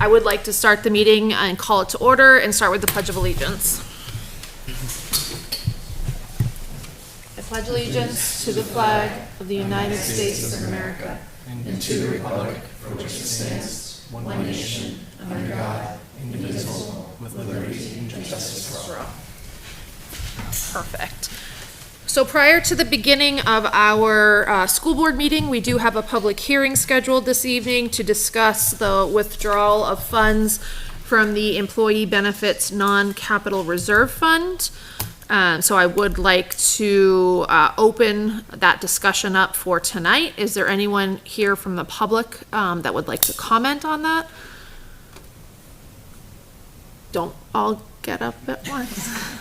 I would like to start the meeting and call it to order and start with the Pledge of Allegiance. I pledge allegiance to the flag of the United States of America and to the republic for which it stands, one nation, under God, indivisible, with liberty and justice for all. Perfect. So prior to the beginning of our school board meeting, we do have a public hearing scheduled this evening to discuss the withdrawal of funds from the Employee Benefits Non-Capital Reserve Fund. So I would like to open that discussion up for tonight. Is there anyone here from the public that would like to comment on that? Don't all get up at once.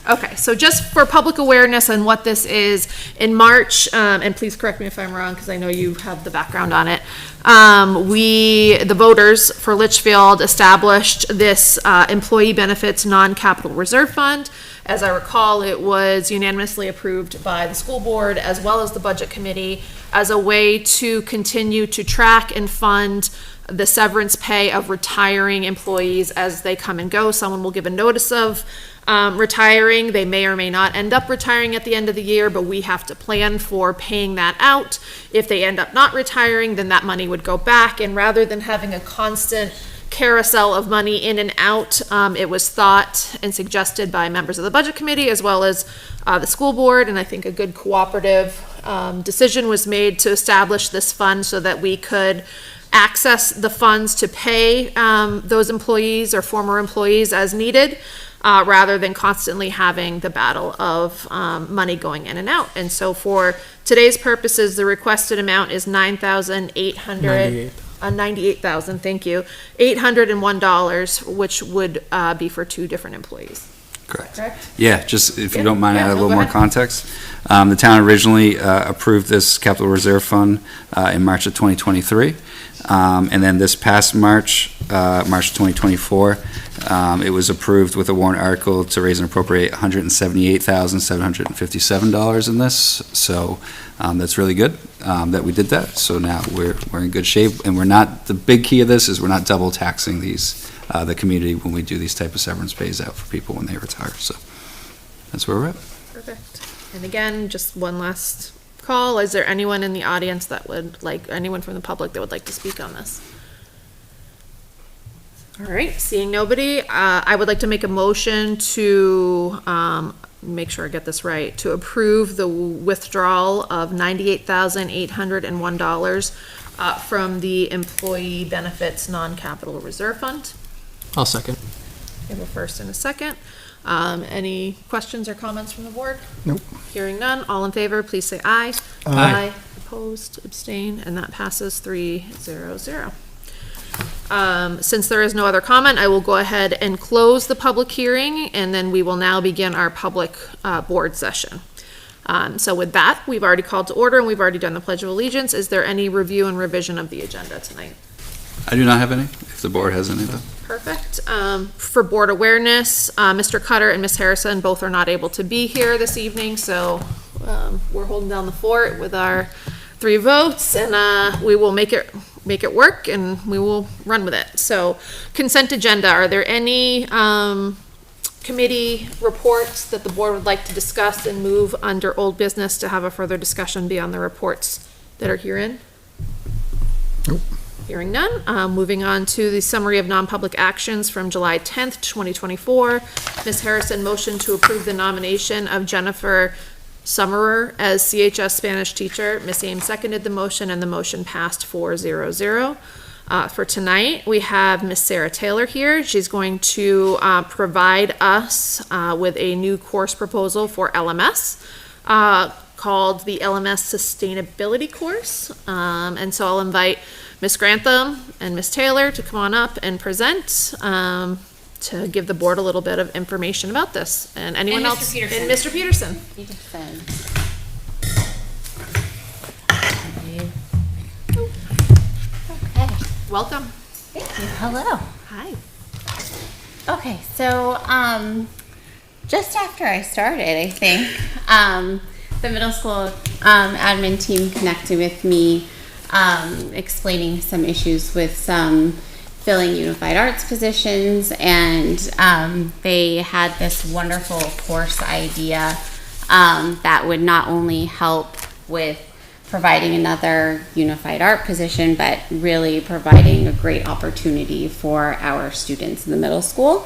Okay, so just for public awareness and what this is, in March, and please correct me if I'm wrong because I know you have the background on it, the voters for Litchfield established this Employee Benefits Non-Capital Reserve Fund. As I recall, it was unanimously approved by the school board as well as the budget committee as a way to continue to track and fund the severance pay of retiring employees as they come and go. Someone will give a notice of retiring. They may or may not end up retiring at the end of the year, but we have to plan for paying that out. If they end up not retiring, then that money would go back. And rather than having a constant carousel of money in and out, it was thought and suggested by members of the budget committee as well as the school board, and I think a good cooperative decision was made to establish this fund so that we could access the funds to pay those employees or former employees as needed, rather than constantly having the battle of money going in and out. And so for today's purposes, the requested amount is $98,000, thank you, $801, which would be for two different employees. Correct. Yeah, just if you don't mind, add a little go more ahead. context. The town originally approved this capital reserve fund in March of 2023. And then this past March 2024, it was approved with a warrant article to raise and appropriate $178,757 in this. So that's really good that we did that. So now we're in good shape, and we're not, the big key of this is we're not double taxing the community when we do these type of severance pays out for people when they retire. So that's where we're at. Perfect. And again, just one last call. Is there anyone in the audience that would like, anyone from the public that would like to speak on this? All right, seeing nobody, I would like to make a motion to make sure I get this right, to approve the withdrawal of $98,801 from the Employee Benefits Non-Capital Reserve Fund. I'll second. We have a first and a second. Any questions or comments from the board? Nope. Hearing none, all in favor, please say aye. Aye. Opposed, abstain, and that passes 3-0-0. Since there is no other comment, I will go ahead and close the public hearing, and then we will now begin our public board session. So with that, we've already called to order and we've already done the Pledge of Allegiance. Is there any review and revision of the agenda tonight? I do not have any, if the board has any though. Perfect. For board awareness, Mr. Cutter and Ms. Harrison both are not able to be here this evening, so we're holding down the fort with our 3 votes, and we will make it work, and we will run with it. So, consent agenda. Are there any committee reports that the board would like to discuss and move under old business to have a further discussion beyond the reports that are herein? Nope. Hearing none, moving on to the summary of non-public actions from July 10th, 2024. Ms. Harrison, motion to approve the nomination of Jennifer Summerer as CHS Spanish teacher. Ms. Ames seconded the motion, and the motion passed 4-0-0. For tonight, we have Ms. Sarah Taylor here. She's going to provide us with a new course proposal for LMS called the LMS Sustainability Course. And so I'll invite Ms. Grantham and Ms. Taylor to come on up and present to give the board a little bit of information about this. And anyone And Mr. else? Peterson. And Mr. Peterson. Okay. Welcome. Thank you. Hello. Hi. Okay, so just after I started, I think, the middle school admin team connected with me, explaining some issues with some filling unified arts positions, and they had this wonderful course idea that would not only help with providing another unified art position, but really providing a great opportunity for our students in the middle school.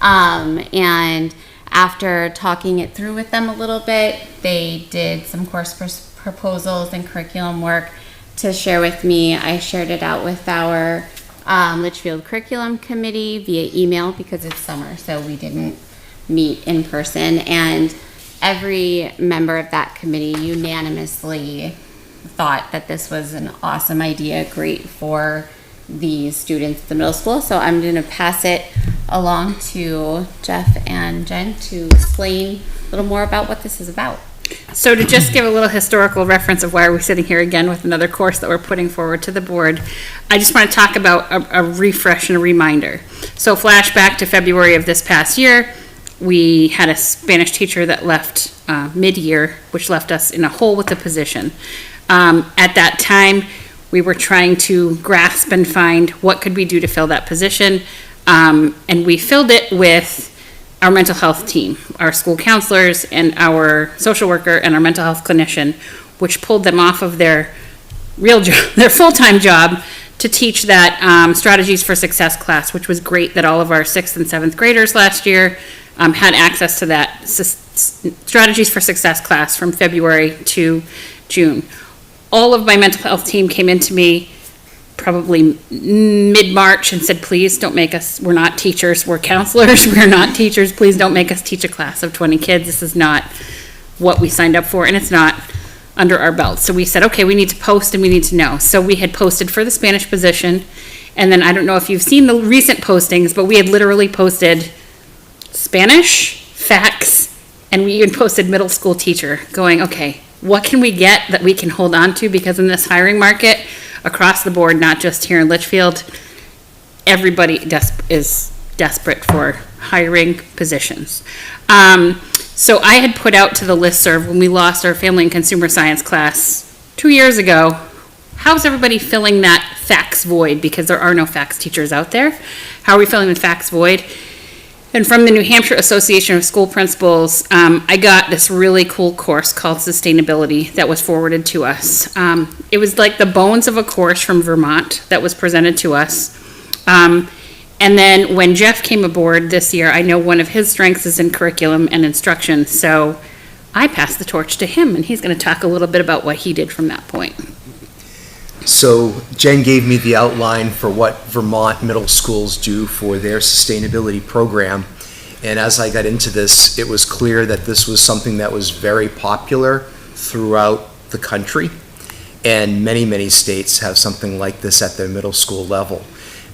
And after talking it through with them a little bit, they did some course proposals and curriculum work to share with me. I shared it out with our Litchfield curriculum committee via email because it's summer, so we didn't meet in person. And every member of that committee unanimously thought that this was an awesome idea, great for the students at the middle school. So I'm going to pass it along to Jeff and Jen to explain a little more about what this is about. So to just give a little historical reference of why we're sitting here again with another course that we're putting forward to the board, I just want to talk about a refresh and a reminder. So flashback to February of this past year, we had a Spanish teacher that left mid-year, which left us in a hole with the position. At that time, we were trying to grasp and find what could we do to fill that position, and we filled it with our mental health team, our school counselors and our social worker and our mental health clinician, which pulled them off of their real job, their full-time job, to teach that strategies for success class, which was great that all of our 6th and 7th graders last year had access to that strategies for success class from February to June. All of my mental health team came into me probably mid-March and said, please don't make us, we're not teachers, we're counselors, we're not teachers, please don't make us teach a class of 20 kids. This is not what we signed up for, and it's not under our belt. So we said, okay, we need to post and we need to know. So we had posted for the Spanish position, and then I don't know if you've seen the recent postings, but we had literally posted Spanish, facts, and we even posted middle school teacher, going, okay, what can we get that we can hold on to? Because in this hiring market, across the board, not just here in Litchfield, everybody is desperate for hiring positions. So I had put out to the listserv when we lost our family and consumer science class 2 years ago, how's everybody filling that facts void? Because there are no facts teachers out there. How are we filling the facts void? And from the New Hampshire Association of School Principals, I got this really cool course called Sustainability that was forwarded to us. It was like the bones of a course from Vermont that was presented to us. And then when Jeff came aboard this year, I know one of his strengths is in curriculum and instruction, so I passed the torch to him, and he's going to talk a little bit about what he did from that point. So Jen gave me the outline for what Vermont middle schools do for their sustainability program. And as I got into this, it was clear that this was something that was very popular throughout the country. And many, many states have something like this at their middle school level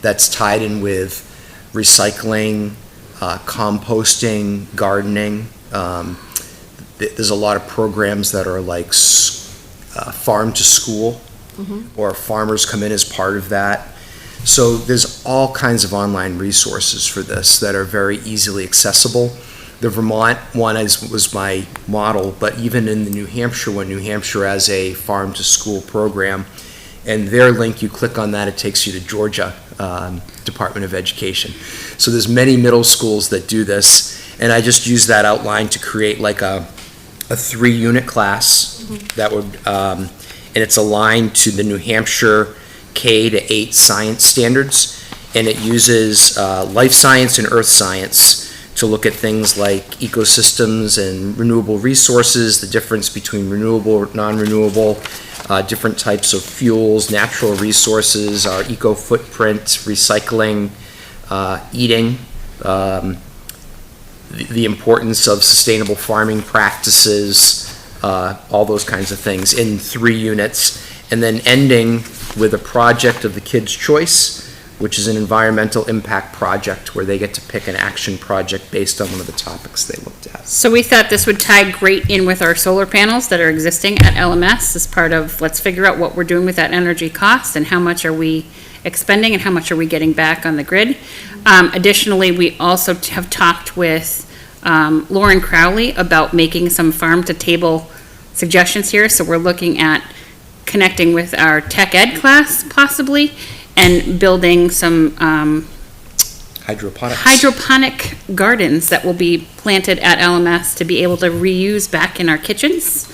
that's tied in with recycling, composting, gardening. There's a lot of programs that are like farm to school. Or farmers come in as part of that. So there's all kinds of online resources for this that are very easily accessible. The Vermont one was my model, but even in the New Hampshire one, New Hampshire has a farm to school program, and their link, you click on that, it takes you to Georgia Department of Education. So there's many middle schools that do this, and I just use that outline to create like a 3-unit class that would and it's aligned to the New Hampshire K-8 science standards, and it uses life science and earth science to look at things like ecosystems and renewable resources, the difference between renewable, non-renewable, different types of fuels, natural resources, our eco footprint, recycling, eating, the importance of sustainable farming practices, all those kinds of things in 3 units, and then ending with a project of the kids' choice, which is an environmental impact project where they get to pick an action project based on one of the topics they looked at. So we thought this would tie great in with our solar panels that are existing at LMS as part of, let's figure out what we're doing with that energy cost and how much are we expending and how much are we getting back on the grid. Additionally, we also have talked with Lauren Crowley about making some farm-to-table suggestions here. So we're looking at connecting with our tech ed class possibly and building some, Hydroponics. hydroponic gardens that will be planted at LMS to be able to reuse back in our kitchens.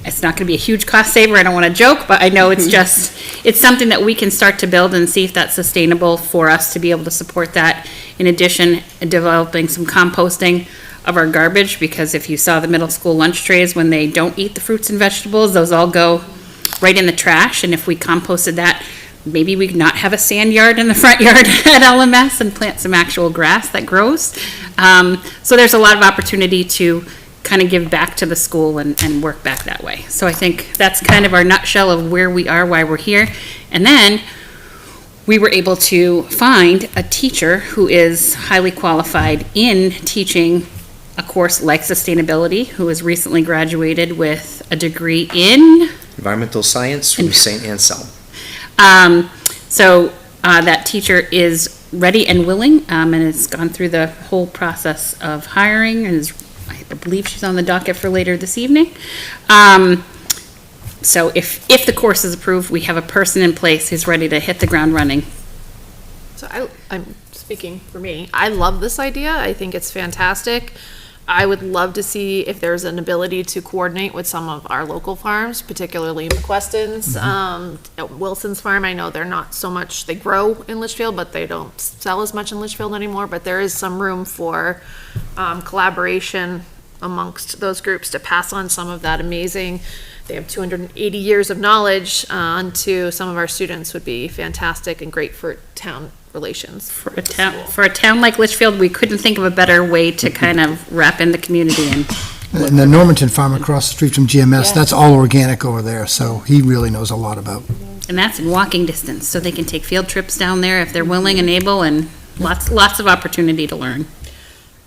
It's not gonna be a huge cost saver, I don't wanna joke, but I know it's just, it's something that we can start to build and see if that's sustainable for us to be able to support that. In addition, developing some composting of our garbage, because if you saw the middle school lunch trays, when they don't eat the fruits and vegetables, those all go right in the trash, and if we composted that, maybe we could not have a sand yard in the front yard at LMS and plant some actual grass that grows. So there's a lot of opportunity to kind of give back to the school and work back that way. So I think that's kind of our nutshell of where we are, why we're here. And then we were able to find a teacher who is highly qualified in teaching a course like sustainability, who has recently graduated with a degree in Environmental science from St. Anselm. So that teacher is ready and willing, and has gone through the whole process of hiring, and I believe she's on the docket for later this evening. So if the course is approved, we have a person in place who's ready to hit the ground running. So I'm speaking for me. I love this idea. I think it's fantastic. I would love to see if there's an ability to coordinate with some of our local farms, particularly McQueston's, Wilson's Farm. I know they're not so much, they grow in Litchfield, but they don't sell as much in Litchfield anymore. But there is some room for collaboration amongst those groups to pass on some of that amazing, they have 280 years of knowledge onto some of our students would be fantastic and great for town relations. For a town like Litchfield, we couldn't think of a better way to kind of wrap in the community and And the Normanton farm across the street from GMS, that's all organic over there, so he really knows a lot about. And that's in walking distance, so they can take field trips down there if they're willing and able, and lots of opportunity to learn.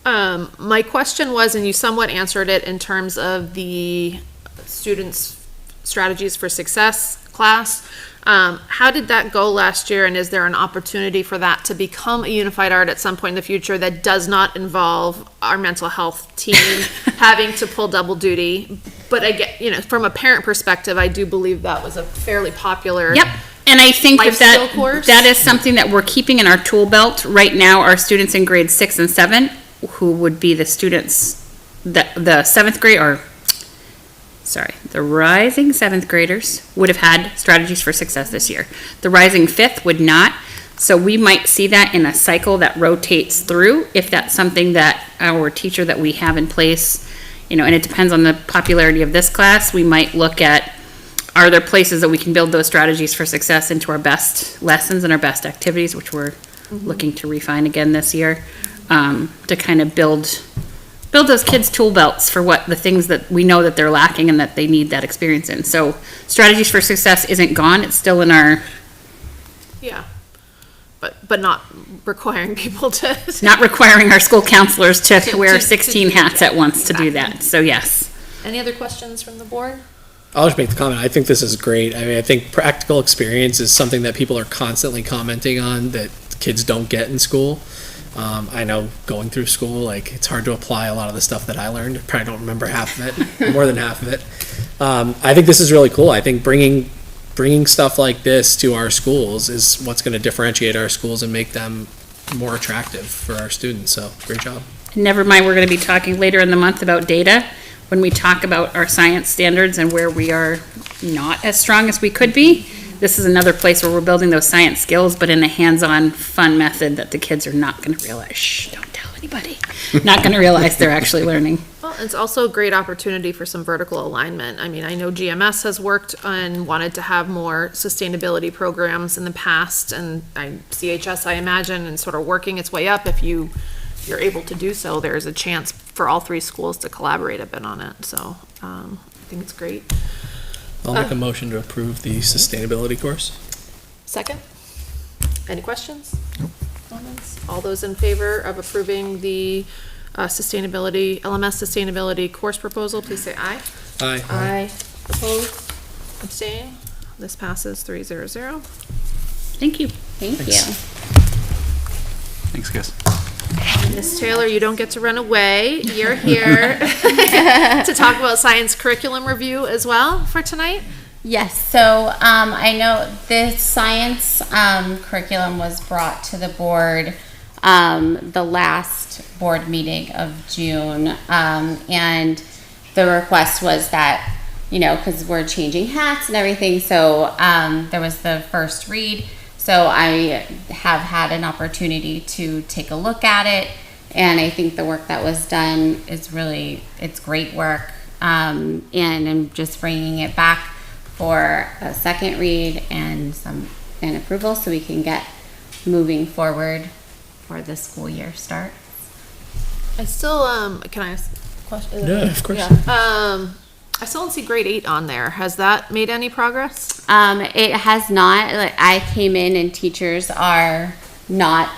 My question was, and you somewhat answered it in terms of the students' strategies for success class. How did that go last year, and is there an opportunity for that to become a unified art at some point in the future that does not involve our mental health team having to pull double duty? But I get, from a parent perspective, I do believe that was a fairly popular. Yep, and I think life that skill course? that is something that we're keeping in our tool belt. Right now, our students in grades 6 and 7, who would be the students, the seventh grade, the rising 7th graders would have had strategies for success this year. The rising 5th would not. So we might see that in a cycle that rotates through, if that's something that our teacher that we have in place, and it depends on the popularity of this class, we might look at, are there places that we can build those strategies for success into our best lessons and our best activities, which we're looking to refine again this year, to kind of build those kids' tool belts for the things that we know that they're lacking and that they need that experience in. So strategies for success isn't gone, it's still in our. Yeah, but not requiring people to. Not requiring our school counselors to wear 16 do hats that. at once to do that, so yes. Any other questions from the board? I'll just make the comment. I think this is great. I mean, I think practical experience is something that people are constantly commenting on that kids don't get in school. I know going through school, it's hard to apply a lot of the stuff that I learned. I probably don't remember half of it, more than half of it. I think this is really cool. I think bringing stuff like this to our schools is what's going to differentiate our schools and make them more attractive for our students. So great job. Never mind, we're gonna be talking later in the month about data, when we talk about our science standards and where we are not as strong as we could be. This is another place where we're building those science skills, but in a hands-on, fun method that the kids are not gonna realize, shh, don't tell anybody. Not gonna realize they're actually learning. Well, it's also a great opportunity for some vertical alignment. I mean, I know GMS has worked and wanted to have more sustainability programs in the past, and CHS, I imagine, and sort of working its way up. If you're able to do so, there's a chance for all 3 schools to collaborate a bit on it. So I think it's great. I'll make a motion to approve the sustainability course. Second? Any questions? Comments? All those in favor of approving the LMS sustainability course proposal, please say aye. Aye. Aye. Opposed? Abstain? This passes 300. Thank you. Thank you. Thanks, guys. Ms. Taylor, you don't get to run away. You're here to talk about science curriculum review as well for tonight. Yes, so I know this science curriculum was brought to the board the last board meeting of June, and the request was that, you know, because we're changing hats and everything, so there was the first read. So I have had an opportunity to take a look at it, and I think the work that was done is really, it's great work, and I'm just bringing it back for a second read and approval so we can get moving forward for the school year start. I still, can I ask a question? Yeah, of course. Yeah. I still don't see grade 8 on there. Has that made any progress? It has not. Like, I came in and teachers are not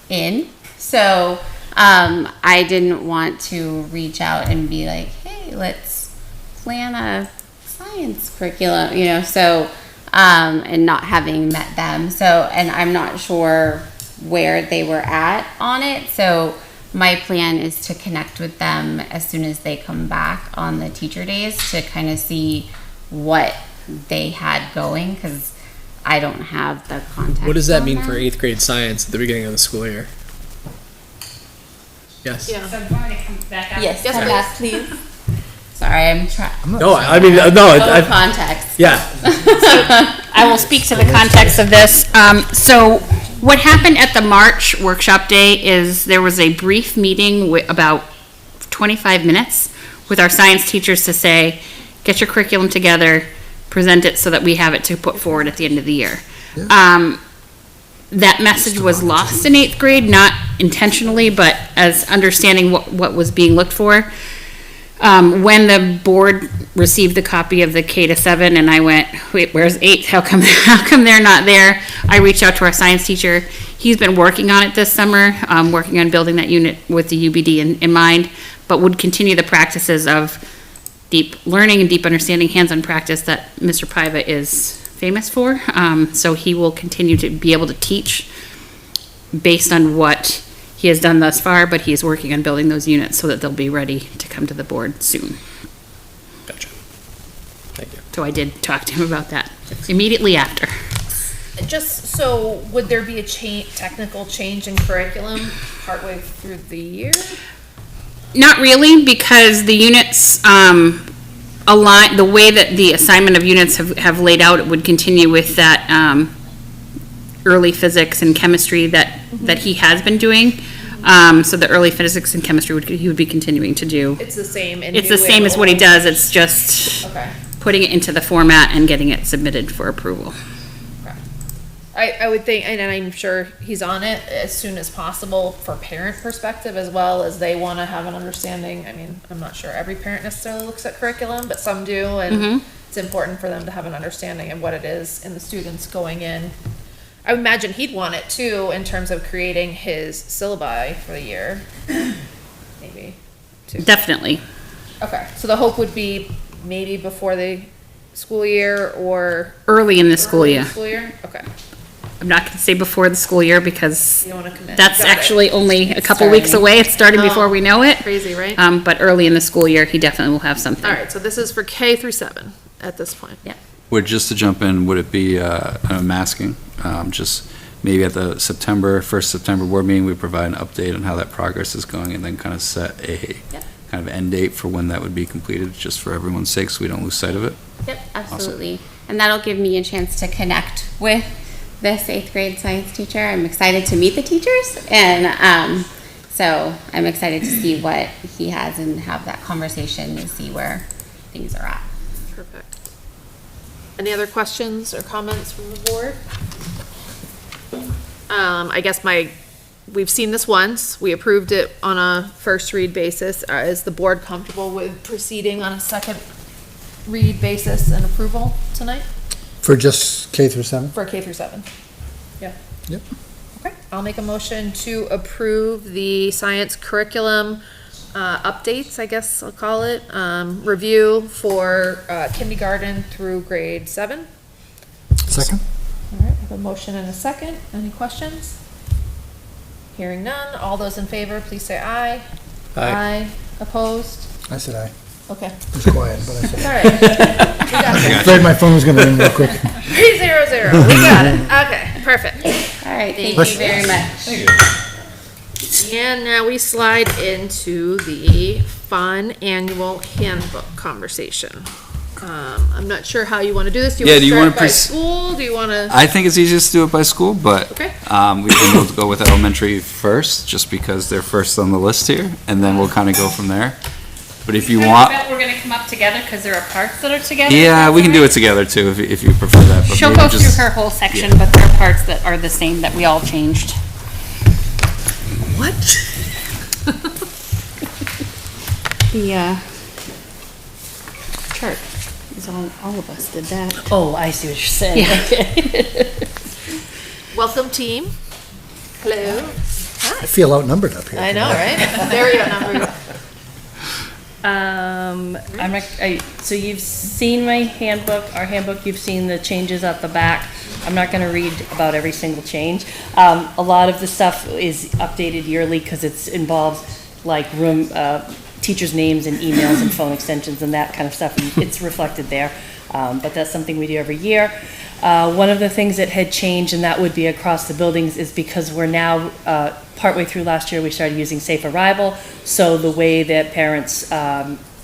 in, so I didn't want to reach out and be like, hey, let's plan a science curriculum, you know, so and not having met them, so, and I'm not sure where they were at on it, so my plan is to connect with them as soon as they come back on the teacher days to kind of see what they had going, because I don't have the context. What does that on mean for 8th grade science at the beginning of the school year? Yes. Yeah. So I'm going to come back up. Yes, Yes, come back, please. Sorry, I'm trying. No, I mean, no, Context. yeah. I will speak to the context of this. So what happened at the March workshop day is there was a brief meeting with about 25 minutes with our science teachers to say, get your curriculum together, present it so that we have it to put forward at the end of the year. That message was lost in 8th grade, not intentionally, but as understanding what was being looked for. When the board received the copy of the K to 7 and I went, wait, where's 8? How come they're not there? I reached out to our science teacher. He's been working on it this summer, working on building that unit with the UBD in mind, but would continue the practices of deep learning and deep understanding, hands-on practice that Mr. Piva is famous for. So he will continue to be able to teach based on what he has done thus far, but he is working on building those units so that they'll be ready to come to the board soon. Gotcha. Thank you. So I did talk to him about that immediately after. Just so, would there be a technical change in curriculum partway through the year? Not really, because the units align, the way that the assignment of units have laid out, it would continue with that early physics and chemistry that he has been doing. So the early physics and chemistry he would be continuing to do. It's the same. It's the same as what he does, it's just Okay. putting it into the format and getting it submitted for approval. I would think, and I'm sure he's on it as soon as possible for parent perspective as well, as they want to have an understanding. I mean, I'm not sure every parent necessarily looks at curriculum, but some do, and it's important for them to have an understanding of what it is and the students going in. I would imagine he'd want it too in terms of creating his syllabi for the year, maybe. Definitely. Okay, so the hope would be maybe before the school year or Early in the school early in year. the school year? Okay, I'm not gonna say before the school year because you don't want to commit. that's Got it. actually only a couple weeks away. It's starting before we know it. Crazy, right? But early in the school year, he definitely will have something. All right, so this is for K through 7 at this point. Yeah. Would, just to jump in, would it be masking? Just maybe at the first September board meeting, we provide an update on how that progress is going and then kind of set a Yep. kind of end date for when that would be completed, just for everyone's sake, so we don't lose sight of it. Yep, absolutely. And that'll give me a chance to connect with this 8th grade science teacher. I'm excited to meet the teachers, and so I'm excited to see what he has and have that conversation and see where things are at. Perfect. Any other questions or comments from the board? I guess we've seen this once. We approved it on a first read basis. Is the board comfortable with proceeding on a second read basis and approval tonight For just K through 7? for K through 7? Yeah. Yep. Okay, I'll make a motion to approve the science curriculum updates, I guess I'll call it, review for kindergarten through grade 7. Second? All right, we have a motion and a second. Any questions? Hearing none. All those in favor, please say aye. Aye. Opposed? I said aye. Okay. It's quiet, but I said, All right. We got it. afraid my phone was gonna ring real quick. 300. We got it. Okay, perfect. All right, thank Bless you you. very much. And now we slide into the fun annual handbook conversation. I'm not sure how you want to do this. Do Yeah, you do you want wanna to start by school? Do you want to? I think it's easiest to do it by school, but Okay. we'll go with elementary first, just because they're first on the list here, and then we'll kind of go from there. But if you want, We're gonna come up together because there are parts that are together. yeah, we can do it together too, if you prefer that. but She'll maybe go through just- her whole section, but there are parts that are the same that we all changed. What? The, chart, is all of us did that. Oh, I see what you're saying. Yeah. Welcome, team. Hello. I feel outnumbered up here. I know, right? Very outnumbered. I'm not, so you've seen my handbook, our handbook, you've seen the changes at the back. I'm not gonna read about every single change. A lot of the stuff is updated yearly because it's involves like teachers' names and emails and phone extensions and that kind of stuff. And it's reflected there, but that's something we do every year. One of the things that had changed, and that would be across the buildings, is because we're now, partway through last year, we started using Safe Arrival. So the way that parents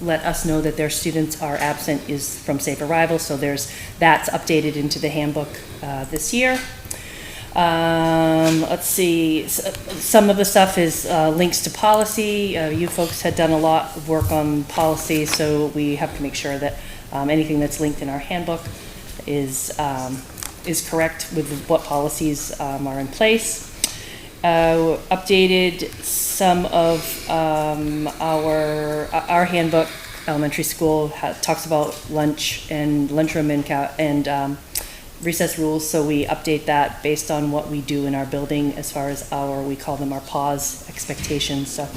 let us know that their students are absent is from Safe Arrival. So that's updated into the handbook this year. Let's see, some of the stuff is links to policy. You folks had done a lot of work on policy, so we have to make sure that anything that's linked in our handbook is correct with what policies are in place. Updated some of our handbook. Elementary school talks about lunch and lunchroom and recess rules, so we update that based on what we do in our building as far as we call them our pause expectations. So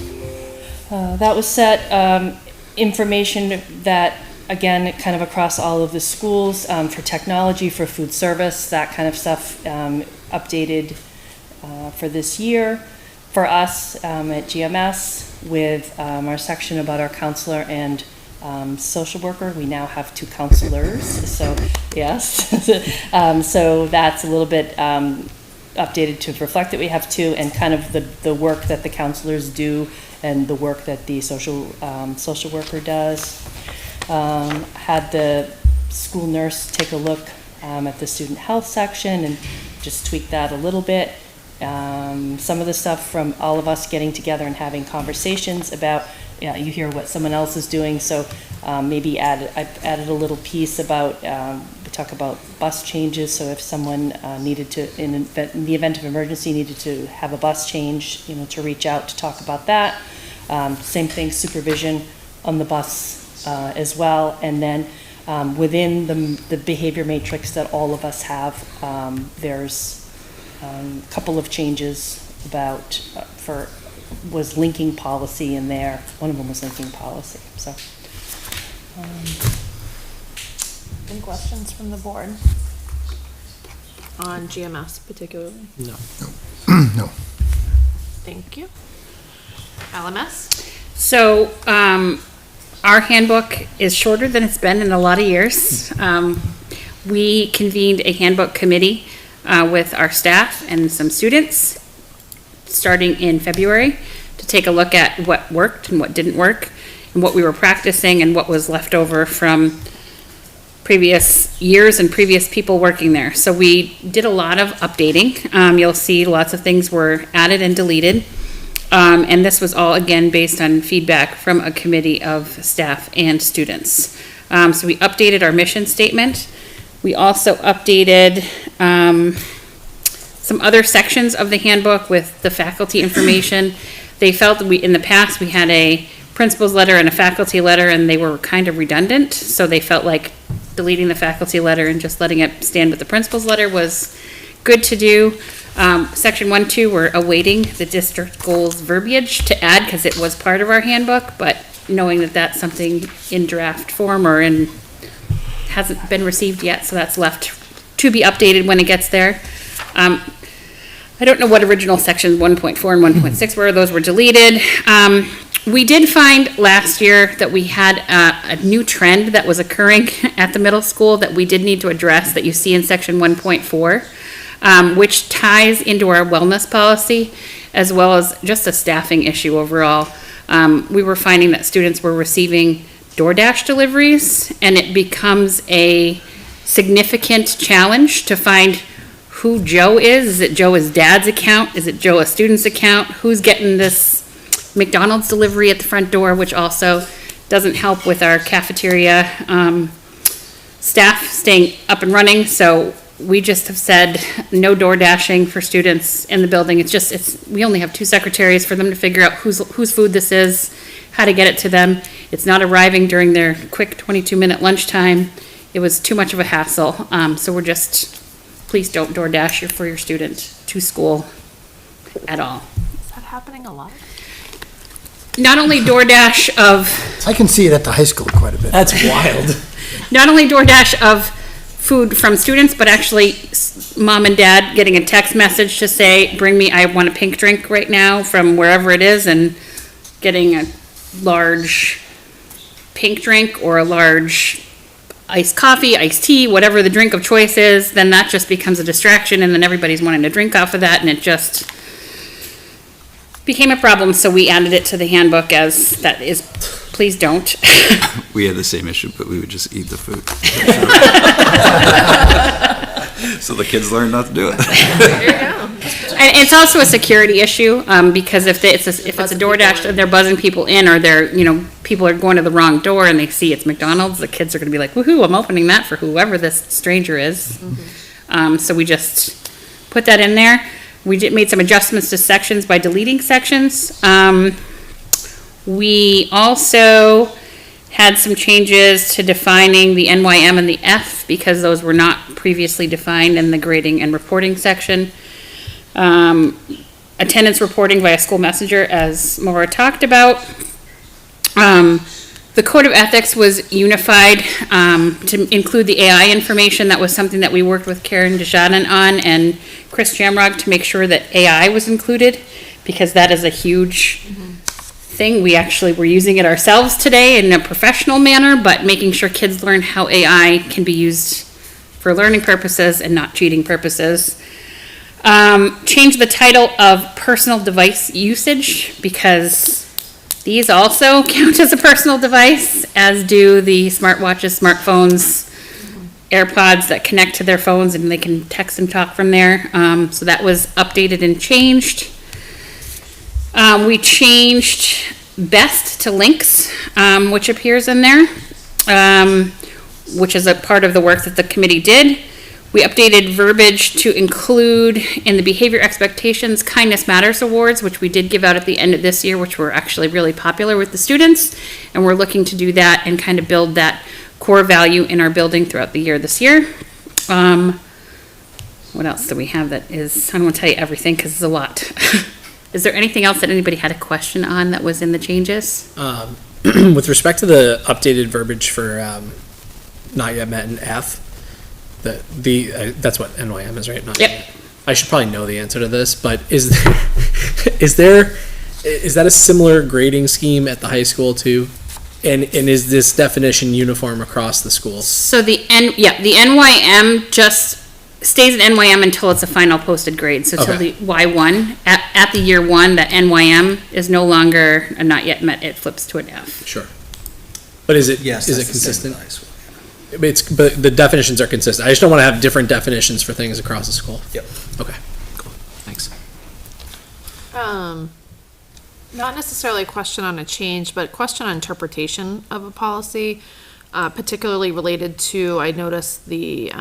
that was set. Information that, again, kind of across all of the schools, for technology, for food service, that kind of stuff, updated for this year. For us at GMS, with our section about our counselor and social worker, we now have 2 counselors, so yes. So that's a little bit updated to reflect that we have 2, and kind of the work that the counselors do and the work that the social worker does. Had the school nurse take a look at the student health section and just tweak that a little bit. Some of the stuff from all of us getting together and having conversations about, you hear what someone else is doing, so maybe I've added a little piece about, we talk about bus changes, so if someone needed to, in the event of emergency, needed to have a bus change, to reach out to talk about that. Same thing, supervision on the bus as well, and then within the behavior matrix that all of us have, there's a couple of changes about, was linking policy in there. One of them was linking policy, so. Any questions from the board? On GMS particularly? No. No. Thank you. LMS? So, our handbook is shorter than it's been in a lot of years. We convened a handbook committee with our staff and some students starting in February to take a look at what worked and what didn't work and what we were practicing and what was left over from previous years and previous people working there. So we did a lot of updating. You'll see lots of things were added and deleted. And this was all, again, based on feedback from a committee of staff and students. So we updated our mission statement. We also updated some other sections of the handbook with the faculty information. They felt that in the past, we had a principal's letter and a faculty letter, and they were kind of redundant. So they felt like deleting the faculty letter and just letting it stand with the principal's letter was good to do. Section 1-2, we're awaiting the district goals verbiage to add because it was part of our handbook, but knowing that that's something in draft form or hasn't been received yet, so that's left to be updated when it gets there. I don't know what original sections 1.4 and 1.6 were. Those were deleted. We did find last year that we had a new trend that was occurring at the middle school that we did need to address, that you see in section 1.4, which ties into our wellness policy, as well as just a staffing issue overall. We were finding that students were receiving DoorDash deliveries, and it becomes a significant challenge to find who Joe is. Is it Joe's dad's account? Is it Joe a student's account? Who's getting this McDonald's delivery at the front door, which also doesn't help with our cafeteria staff staying up and running. So we just have said no door dashing for students in the building. We only have 2 secretaries for them to figure out whose food this is, how to get it to them. It's not arriving during their quick 22-minute lunchtime. It was too much of a hassle. So we're just, please don't door dash for your student to school at all. Is that happening a lot? Not only DoorDash of, I can see it at the high school quite a bit. That's wild. not only DoorDash of food from students, but actually mom and dad getting a text message to say, I want a pink drink right now from wherever it is, and getting a large pink drink or a large iced coffee, iced tea, whatever the drink of choice is, then that just becomes a distraction, and then everybody's wanting to drink off of that, and it just became a problem, so we added it to the handbook as that is, please don't. We had the same issue, but we would just eat the food. So the kids learned not to do it. There you go. And it's also a security issue, because if it's a DoorDash and they're buzzing people in, or people are going to the wrong door and they see it's McDonald's, the kids are gonna be like, woohoo, I'm opening that for whoever this stranger is. So we just put that in there. We made some adjustments to sections by deleting sections. We also had some changes to defining the NYM and the F, because those were not previously defined in the grading and reporting section. Attendance reporting via school messenger, as Maura talked about. The code of ethics was unified to include the AI information. That was something that we worked with Karen Desjardins on and Chris Jamrog to make sure that AI was included, because that is a huge thing. We actually were using it ourselves today in a professional manner, but making sure kids learn how AI can be used for learning purposes and not cheating purposes. Change the title of personal device usage, because these also count as a personal device, as do the smartwatches, smartphones, AirPods that connect to their phones and they can text and talk from there. So that was updated and changed. We changed best to links, which appears in there, which is a part of the work that the committee did. We updated verbiage to include in the behavior expectations Kindness Matters Awards, which we did give out at the end of this year, which were actually really popular with the students. And we're looking to do that and kind of build that core value in our building throughout the year this year. What else do we have that is, I don't want to tell you everything because it's a lot. Is there anything else that anybody had a question on that was in the changes? With respect to the updated verbiage for not yet met in F, that's what NYM is, right? Not Yep. yet. I should probably know the answer to this, but is that a similar grading scheme at the high school too? And is this definition uniform across the schools? So the NYM just stays at NYM until it's a final posted grade. So till Okay. the Y1, at the year 1, that NYM is no longer a not yet met, it flips to an F. Sure. But is it Yes, is that's it the same consistent? with high school. But the definitions are consistent. I just don't want to have different definitions for things across the school. Yep. Okay. Cool. Thanks. Not necessarily a question on a change, but a question on interpretation of a policy, particularly related to, I noticed the,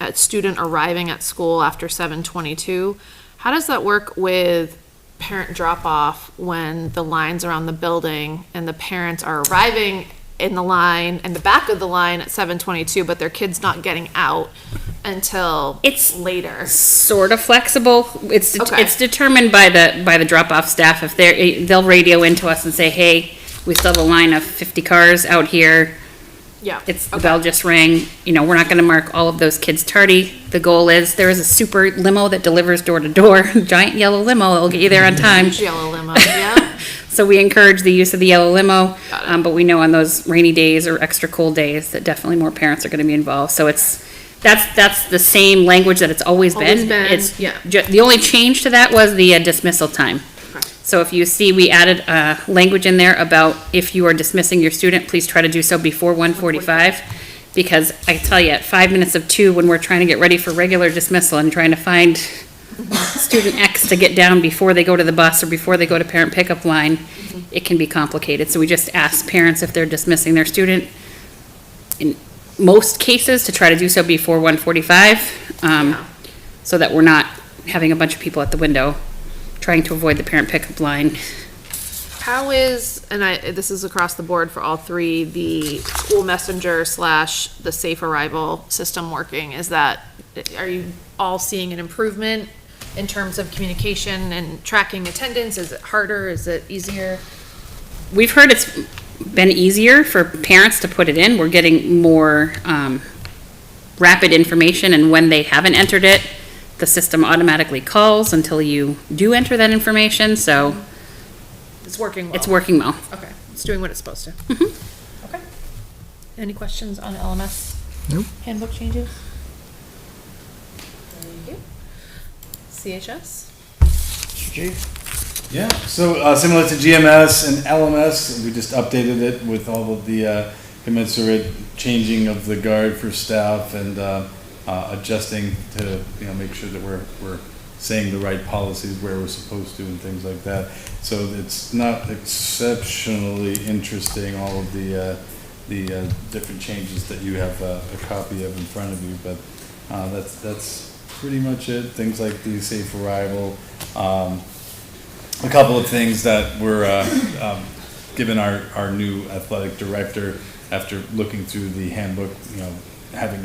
a student arriving at school after 7:22. How does that work with parent drop-off when the lines around the building and the parents are arriving in the line, in the back of the line at 7:22, but their kid's not getting out until It's later? Sort of flexible. It's Okay. it's determined by the drop-off staff. If they'll radio into us and say, hey, we still have a line of 50 cars out here. Yeah. The bell just rang. We're not gonna mark all of those kids tardy. The goal is, there is a super limo that delivers door to door, giant yellow limo that'll get you there on time. Yellow limo, yeah. So we encourage the use of the yellow limo, Got it. but we know on those rainy days or extra cold days that definitely more parents are gonna be involved. So that's the same language that it's always been. Always been, It's yeah. the only change to that was the dismissal time. Okay. So if you see, we added language in there about if you are dismissing your student, please try to do so before 1:45. Because I tell you, at 5 minutes of 2, when we're trying to get ready for regular dismissal and trying to find student X to get down before they go to the bus or before they go to parent pickup line, it can be complicated. So we just ask parents if they're dismissing their student, in most cases, to try to do so before 1:45, so that we're not having a bunch of people at the window trying to avoid the parent pickup line. How is, and this is across the board for all three, the school messenger / the safe arrival system working? Are you all seeing an improvement in terms of communication and tracking attendance? Is it harder? Is it easier? We've heard it's been easier for parents to put it in. We're getting more rapid information, and when they haven't entered it, the system automatically calls until you do enter that information, so It's working well? it's working well. Okay, it's doing what it's supposed to. Okay. Any questions on LMS? Nope. Handbook changes? Thank you. CHS? Yeah, so similar to GMS and LMS, we just updated it with all of the commensurate changing of the guard for staff and adjusting to, make sure that we're saying the right policies where we're supposed to and things like that. So it's not exceptionally interesting, all of the different changes that you have a copy of in front of you, but that's pretty much it. Things like the safe arrival, a couple of things that were given our new athletic director after looking through the handbook, having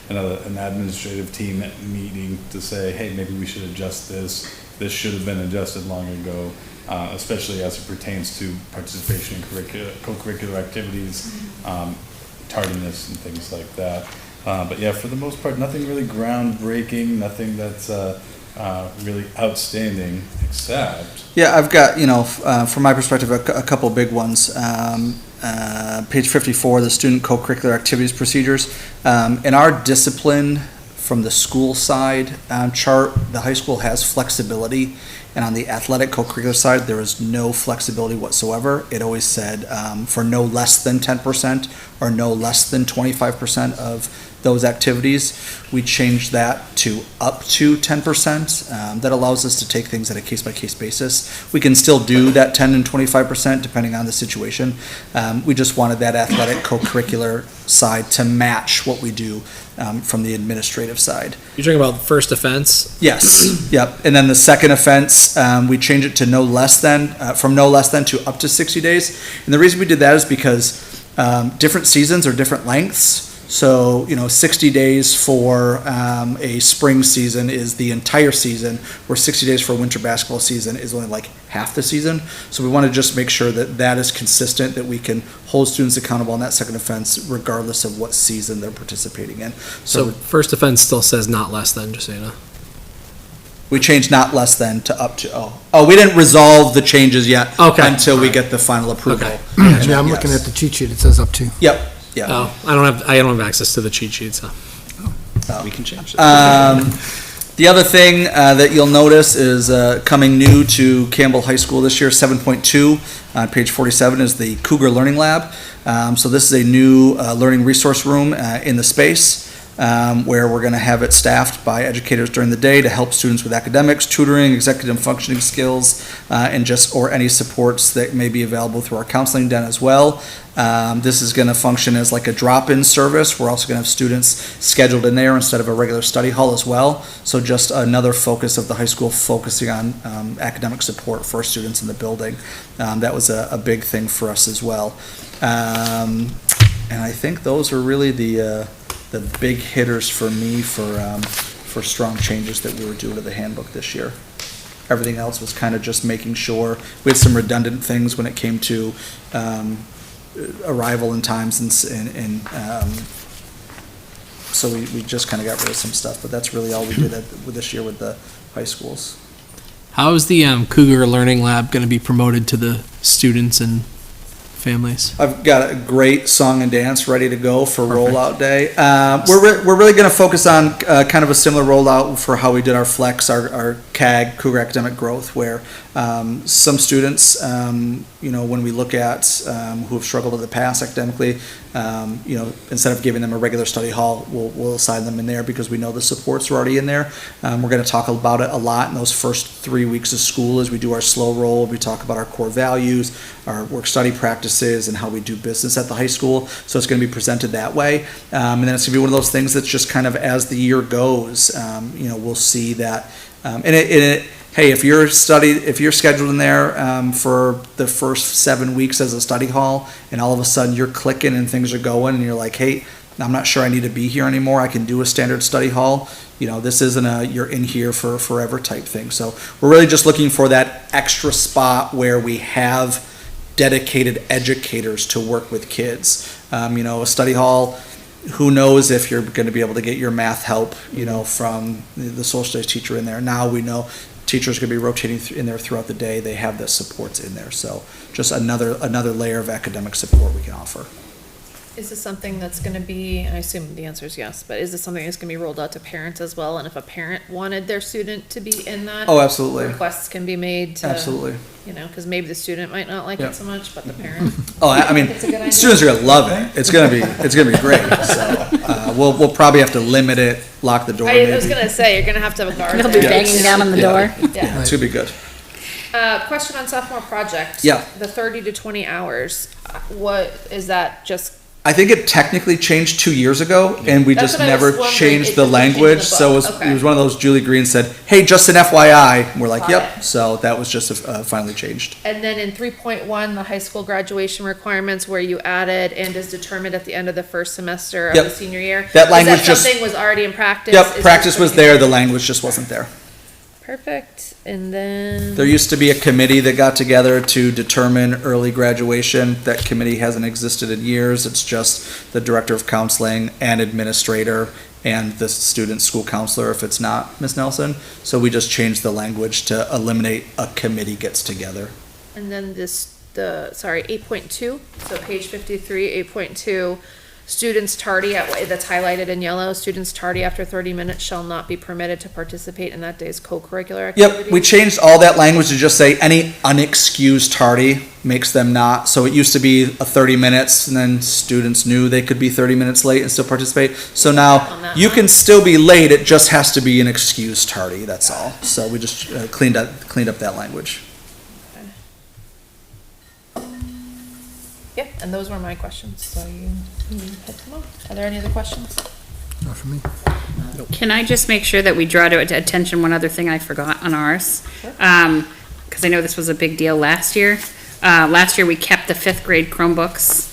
an administrative team meeting to say, hey, maybe we should adjust this. This should have been adjusted long ago, especially as it pertains to participation in co-curricular activities, tardiness and things like that. But yeah, for the most part, nothing really groundbreaking, nothing that's really outstanding, except. Yeah, I've got, from my perspective, a couple big ones. Page 54, the student co-curricular activities procedures. In our discipline from the school side chart, the high school has flexibility, and on the athletic co-curricular side, there is no flexibility whatsoever. It always said for no less than 10% or no less than 25% of those activities. We changed that to up to 10%. That allows us to take things at a case-by-case basis. We can still do that 10 and 25% depending on the situation. We just wanted that athletic co-curricular side to match what we do from the administrative side. You're talking about first offense? Yes, yep. And then the second offense, we change it to no less than, from no less than to up to 60 days. And the reason we did that is because different seasons are different lengths. So, 60 days for a spring season is the entire season, where 60 days for a winter basketball season is only like half the season. So we want to just make sure that that is consistent, that we can hold students accountable on that second offense regardless of what season they're participating in. So first offense still says not less than, just so you know. We changed not less than to up to, we didn't resolve the changes yet. Okay. Until we get the final approval. Okay. Yeah, I'm looking at the cheat sheet, it says up to. Yep, yeah. Oh, I don't have access to the cheat sheet, so. We can change it. The other thing that you'll notice is coming new to Campbell High School this year, 7.2, on page 47, is the Cougar Learning Lab. So this is a new learning resource room in the space where we're going to have it staffed by educators during the day to help students with academics, tutoring, executive functioning skills, or any supports that may be available through our counseling den as well. This is going to function as like a drop-in service. We're also going to have students scheduled in there instead of a regular study hall as well. So just another focus of the high school focusing on academic support for students in the building. That was a big thing for us as well. And I think those are really the big hitters for me for strong changes that we were doing to the handbook this year. Everything else was kind of just making sure. We had some redundant things when it came to arrival and times, and so we just kind of got rid of some stuff, but that's really all we did with this year with the high schools. How is the Cougar Learning Lab going to be promoted to the students and families? I've got a great song and dance ready to go for rollout day. We're really going to focus on kind of a similar rollout for how we did our flex, our CAG, Cougar Academic Growth, where some students, when we look at who have struggled in the past academically, instead of giving them a regular study hall, we'll assign them in there because we know the supports are already in there. We're going to talk about it a lot in those first 3 weeks of school as we do our slow roll. We talk about our core values, our work study practices, and how we do business at the high school. So it's going to be presented that way. And then it's going to be one of those things that's just kind of as the year goes, we'll see that. Hey, if you're scheduled in there for the first 7 weeks as a study hall, and all of a sudden you're clicking and things are going, and you're like, hey, I'm not sure I need to be here anymore, I can do a standard study hall. This isn't a you're in here for forever type thing. So we're really just looking for that extra spot where we have dedicated educators to work with kids. A study hall, who knows if you're going to be able to get your math help, from the social studies teacher in there. Now we know teachers going to be rotating in there throughout the day. They have the supports in there. So just another layer of academic support we can offer. Is this something that's gonna be, I assume the answer is yes, but is this something that's gonna be rolled out to parents as well? And if a parent wanted their student to be in that? Oh, absolutely. Requests can be made to. Absolutely. Cause maybe the student might not like it so much, but the parent. Oh, I mean, It's a good idea. students are gonna love it. It's gonna be great. So, we'll probably have to limit it, lock the door. I was gonna say, you're gonna have to have a guard. They'll be there. banging down on the door. Yeah. It's gonna be good. Question on sophomore project. Yeah. The 30 to 20 hours, what, is that just? I think it technically changed 2 years ago, and we That's just what I was never wondering. changed It the doesn't change language. the So book. it Okay. was one of those. Julie Green said, "Hey, just an FYI." And we're like, Got "Yep." it. So that was just finally changed. And then in 3.1, the high school graduation requirements where you added and is determined at the end of the first semester of Yep. the senior year. That language just- something was already in practice? Yep, Is practice this was something- there. The language just wasn't there. Perfect. And then. There used to be a committee that got together to determine early graduation. That committee hasn't existed in years. It's just the director of counseling and administrator and the student school counselor if it's not Ms. Nelson. So we just changed the language to eliminate a committee gets together. And then 8.2, so page 53, 8.2, students tardy that's highlighted in yellow, students tardy after 30 minutes shall not be permitted to participate in that day's co-curricular activity. Yep, we changed all that language to just say any unexcused tardy makes them not. So it used to be a 30 minutes and then students knew they could be 30 minutes late and still participate. So On now that you one. can still be late, it just has to be an excused tardy, that's all. So we just cleaned up that language. Yeah, and those were my questions, so you hit them up. Are there any other questions? Not for me. Can I just make sure that we draw to attention one other thing I forgot on ours? Because I know this was a big deal last year. Last year, we kept the fifth grade Chromebooks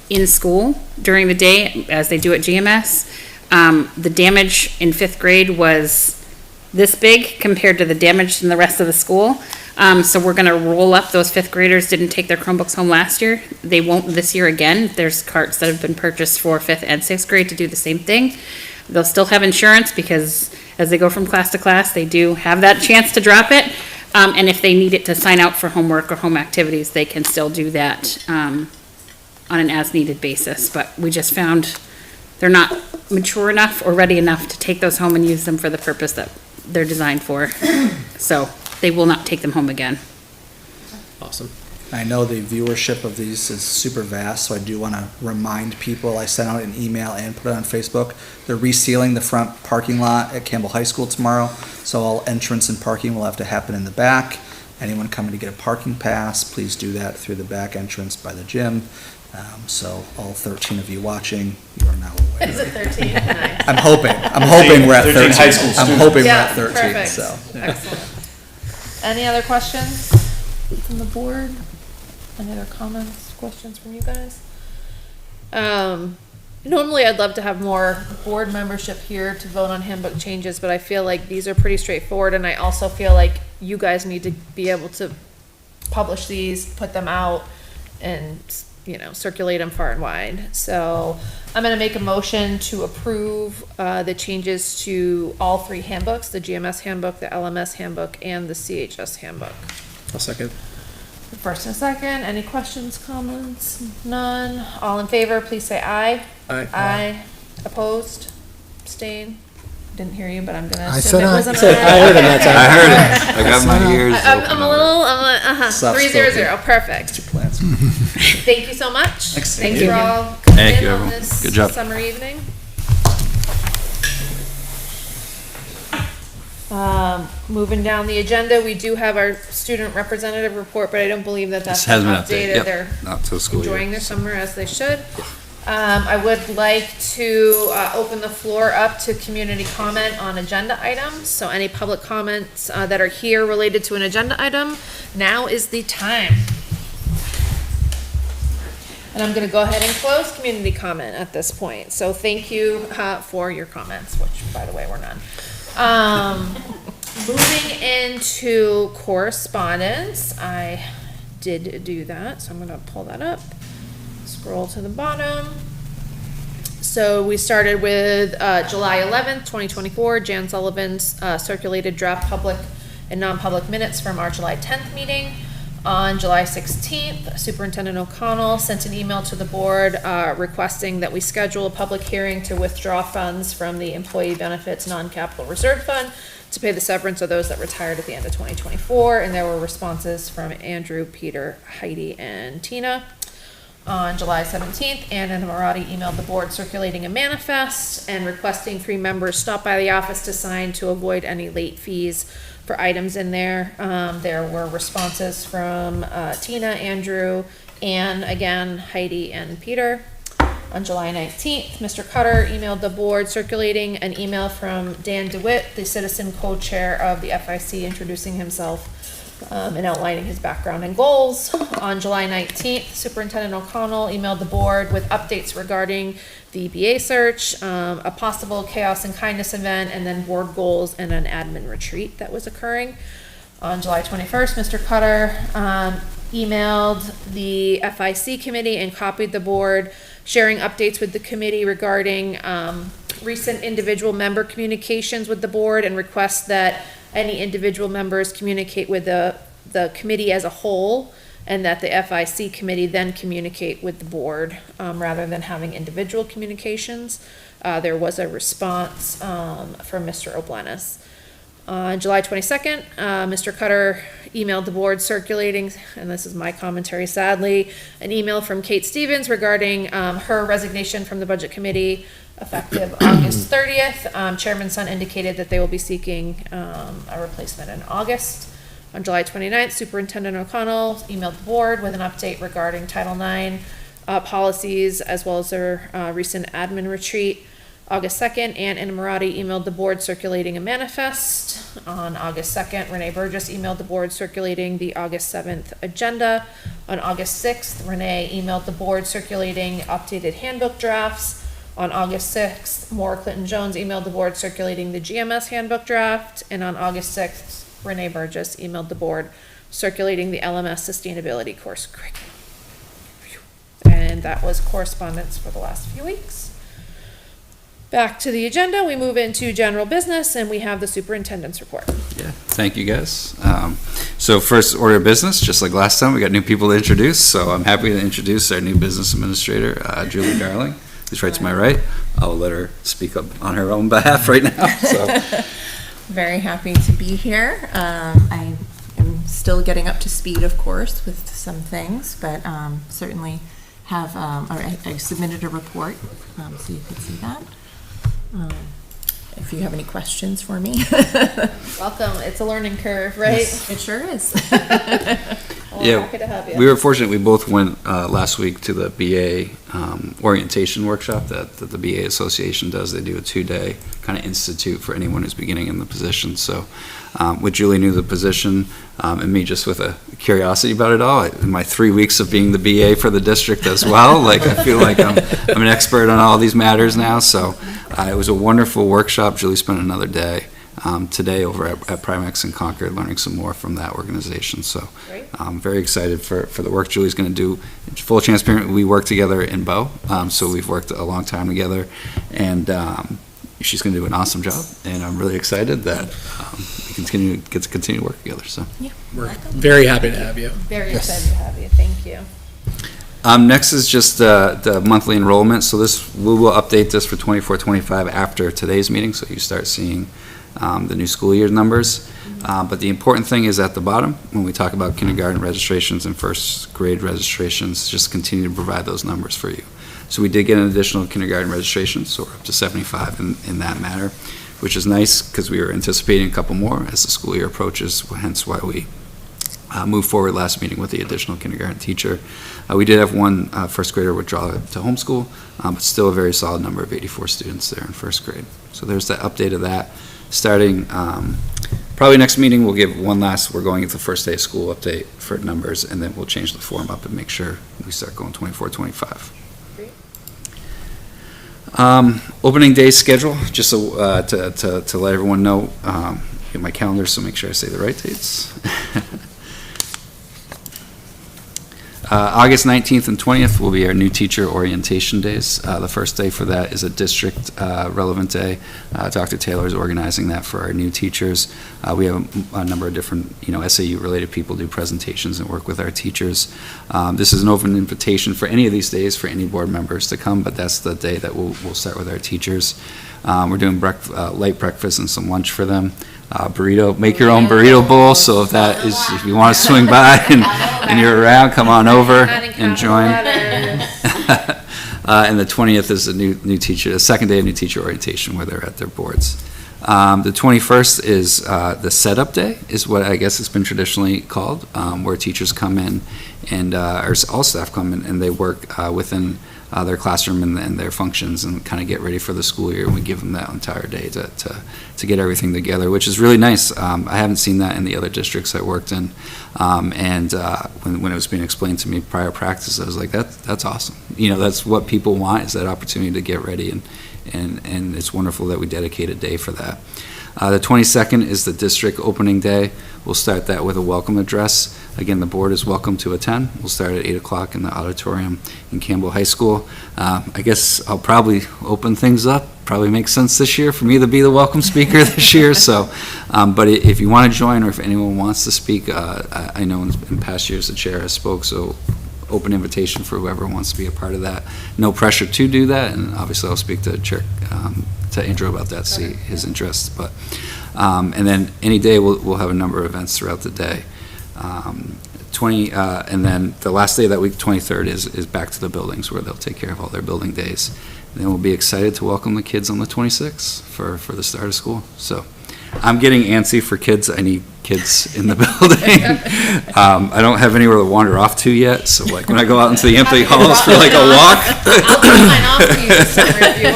in school during the day, as they do at GMS. The damage in fifth grade was this big compared to the damage in the rest of the school. So we're gonna roll up, those fifth graders didn't take their Chromebooks home last year. They won't this year again. There's carts that have been purchased for fifth and sixth grade to do the same thing. They'll still have insurance because as they go from class to class, they do have that chance to drop it. And if they need it to sign out for homework or home activities, they can still do that, on an as-needed basis. But we just found they're not mature enough or ready enough to take those home and use them for the purpose that they're designed for. So they will not take them home again. Awesome. I know the viewership of these is super vast, so I do want to remind people, I sent out an email and put it on Facebook. They're resealing the front parking lot at Campbell High School tomorrow, so all entrance and parking will have to happen in the back. Anyone coming to get a parking pass, please do that through the back entrance by the gym. So all 13 of you watching, you are now aware. Is it 13? Nice. I'm hoping we're at 13. 13 high school I'm students. hoping we're Yeah, at 13, perfect. so. Excellent. Any other questions from the board? Any other comments, questions from you guys? Normally I'd love to have more board membership here to vote on handbook changes, but I feel like these are pretty straightforward, and I also feel like you guys need to be able to publish these, put them out, and, circulate them far and wide. So I'm gonna make a motion to approve, the changes to all three handbooks, the GMS handbook, the LMS handbook, and the CHS handbook. I'll second. First and a second, any questions, comments? None. All in favor, please say aye. Aye. Aye. Opposed? Abstain? Didn't hear you, but I'm gonna I assume said it aye. was an I heard him that time. I heard it. I got my ears I'm open. a little, Soft 300, perfect. Your plans. Thank you so much. Thanks. Thanks for all coming Thank in you, on everyone. this Good job. summer evening. Moving down the agenda, we do have our student representative report, but I don't believe that that's This has been been updated. updated. Yep. They're Not till school year. enjoying their summer as they should. I would like to open the floor up to community comment on agenda items. So any public comments that are here related to an agenda item, now is the time. And I'm gonna go ahead and close community comment at this point. So thank you for your comments, which by the way, were none. Moving into correspondence, I did do that, so I'm gonna pull that up. Scroll to the bottom. So we started with July 11th, 2024. Jan Sullivan's circulated draft public and non-public minutes from our July 10th meeting. On July 16th, Superintendent O'Connell sent an email to the board requesting that we schedule a public hearing to withdraw funds from the Employee Benefits Non-Capital Reserve Fund to pay the severance of those that retired at the end of 2024. And there were responses from Andrew, Peter, Heidi, and Tina. On July 17th, Ann and Marati emailed the board circulating a manifest and requesting 3 members stop by the office to sign to avoid any late fees for items in there. There were responses from Tina, Andrew, Ann, again, Heidi, and Peter. On July 19th, Mr. Cutter emailed the board circulating an email from Dan DeWitt, the citizen co-chair of the FIC, introducing himself and outlining his background and goals. On July 19th, Superintendent O'Connell emailed the board with updates regarding the BA search, a possible Chaos and Kindness event, and then board goals and an admin retreat that was occurring. On July 21st, Mr. Cutter emailed the FIC committee and copied the board, sharing updates with the committee regarding recent individual member communications with the board and requests that any individual members communicate with the committee as a whole, and that the FIC committee then communicate with the board rather than having individual communications. There was a response from Mr. O'Blenis. On July 22nd, Mr. Cutter emailed the board circulating, and this is my commentary sadly, an email from Kate Stevens regarding her resignation from the budget committee effective August 30th. Chairman Sun indicated that they will be seeking a replacement in August. On July 29th, Superintendent O'Connell emailed the board with an update regarding Title IX policies as well as their recent admin retreat. August 2nd, Ann and Marati emailed the board circulating a manifest. On August 2nd, Renee Burgess emailed the board circulating the August 7th agenda. On August 6th, Renee emailed the board circulating updated handbook drafts. On August 6th, Maura Clinton-Jones emailed the board circulating the GMS handbook draft. And on August 6th, Renee Burgess emailed the board circulating the LMS sustainability course curriculum. And that was correspondence for the last few weeks. Back to the agenda, we move into general business, and we have the superintendent's report. Yeah, thank you, guys. So first order of business, just like last time, we got new people to introduce, so I'm happy to introduce our new business administrator, Julie Darling, who's right to my right. I'll let her speak up on her own behalf right now, so. Very happy to be here. I am still getting up to speed, of course, with some things, but certainly have, I submitted a report, so you could see that. If you have any questions for me. Welcome. It's a learning curve, right? Yes, it sure is. Well, Yeah, happy to have you. we were fortunate, we both went last week to the BA orientation workshop that the BA Association does. They do a 2-day kind of institute for anyone who's beginning in the position. So with Julie knew the position and me just with a curiosity about it all, in my 3 weeks of being the BA for the district as well, like I feel like I'm an expert on all these matters now. So it was a wonderful workshop. Julie spent another day today over at Primex in Concord, learning some more from that organization. So I'm very excited for the work Julie's going to do. Full transparent, we work together in Bow, so we've worked a long time together, and she's going to do an awesome job, and I'm really excited that we get to continue to work together, so. We're very happy to have you. Very Yes. excited to have you. Thank you. Next is just the monthly enrollment. So we will update this for 24-25 after today's meeting, so you start seeing the new school year numbers. But the important thing is at the bottom, when we talk about kindergarten registrations and first grade registrations, just continue to provide those numbers for you. So we did get an additional kindergarten registration, so we're up to 75 in that matter, which is nice because we were anticipating a couple more as the school year approaches, hence why we moved forward last meeting with the additional kindergarten teacher. We did have one first grader withdraw to homeschool, but still a very solid number of 84 students there in first grade. So there's that update of that. Starting, probably next meeting, we'll give we're going into the first day of school update for numbers, and then we'll change the form up and make sure we start going 24-25. Opening day schedule, just so, to let everyone know, get my calendar, so make sure I say the right dates. August 19th and 20th will be our new teacher orientation days. The first day for that is a district relevant day. Dr. Taylor is organizing that for our new teachers. We have a number of different, SAU-related people do presentations and work with our teachers. This is an open invitation for any of these days for any board members to come, but that's the day that we'll start with our teachers. We're doing light breakfast and some lunch for them. Burrito, make your own burrito bowl, so if you want to swing by and you're around, come on over and join. And the 20th is the second day of new teacher orientation where they're at their boards. The 21st is the setup day, is what I guess it's been traditionally called, where teachers come in and or all staff come in and they work within their classroom and their functions and kind of get ready for the school year. And we give them that entire day to get everything together, which is really nice. I haven't seen that in the other districts I worked in. And when it was being explained to me prior practice, I was like, that's awesome. That's what people want, is that opportunity to get ready. And it's wonderful that we dedicate a day for that. The 22nd is the district opening day. We'll start that with a welcome address. Again, the board is welcome to attend. We'll start at 8 o'clock in the auditorium in Campbell High School. I guess I'll probably open things up. Probably makes sense this year for me to be the welcome speaker this year. So, but if you want to join or if anyone wants to speak, I know in past years the chair has spoke, so open invitation for whoever wants to be a part of that. No pressure to do that, and obviously I'll speak to Chair, to Andrew about that, see his interest. But and then any day we'll have a number of events throughout the day. And then the last day of that week, 23rd, is back to the buildings where they'll take care of all their building days. And then we'll be excited to welcome the kids on the 26th for the start of school. So I'm getting antsy for kids. I need kids in the building. I don't have anywhere to wander off to yet, so like when I go out into the empty halls for like a walk, I'll put mine off for you this summer if you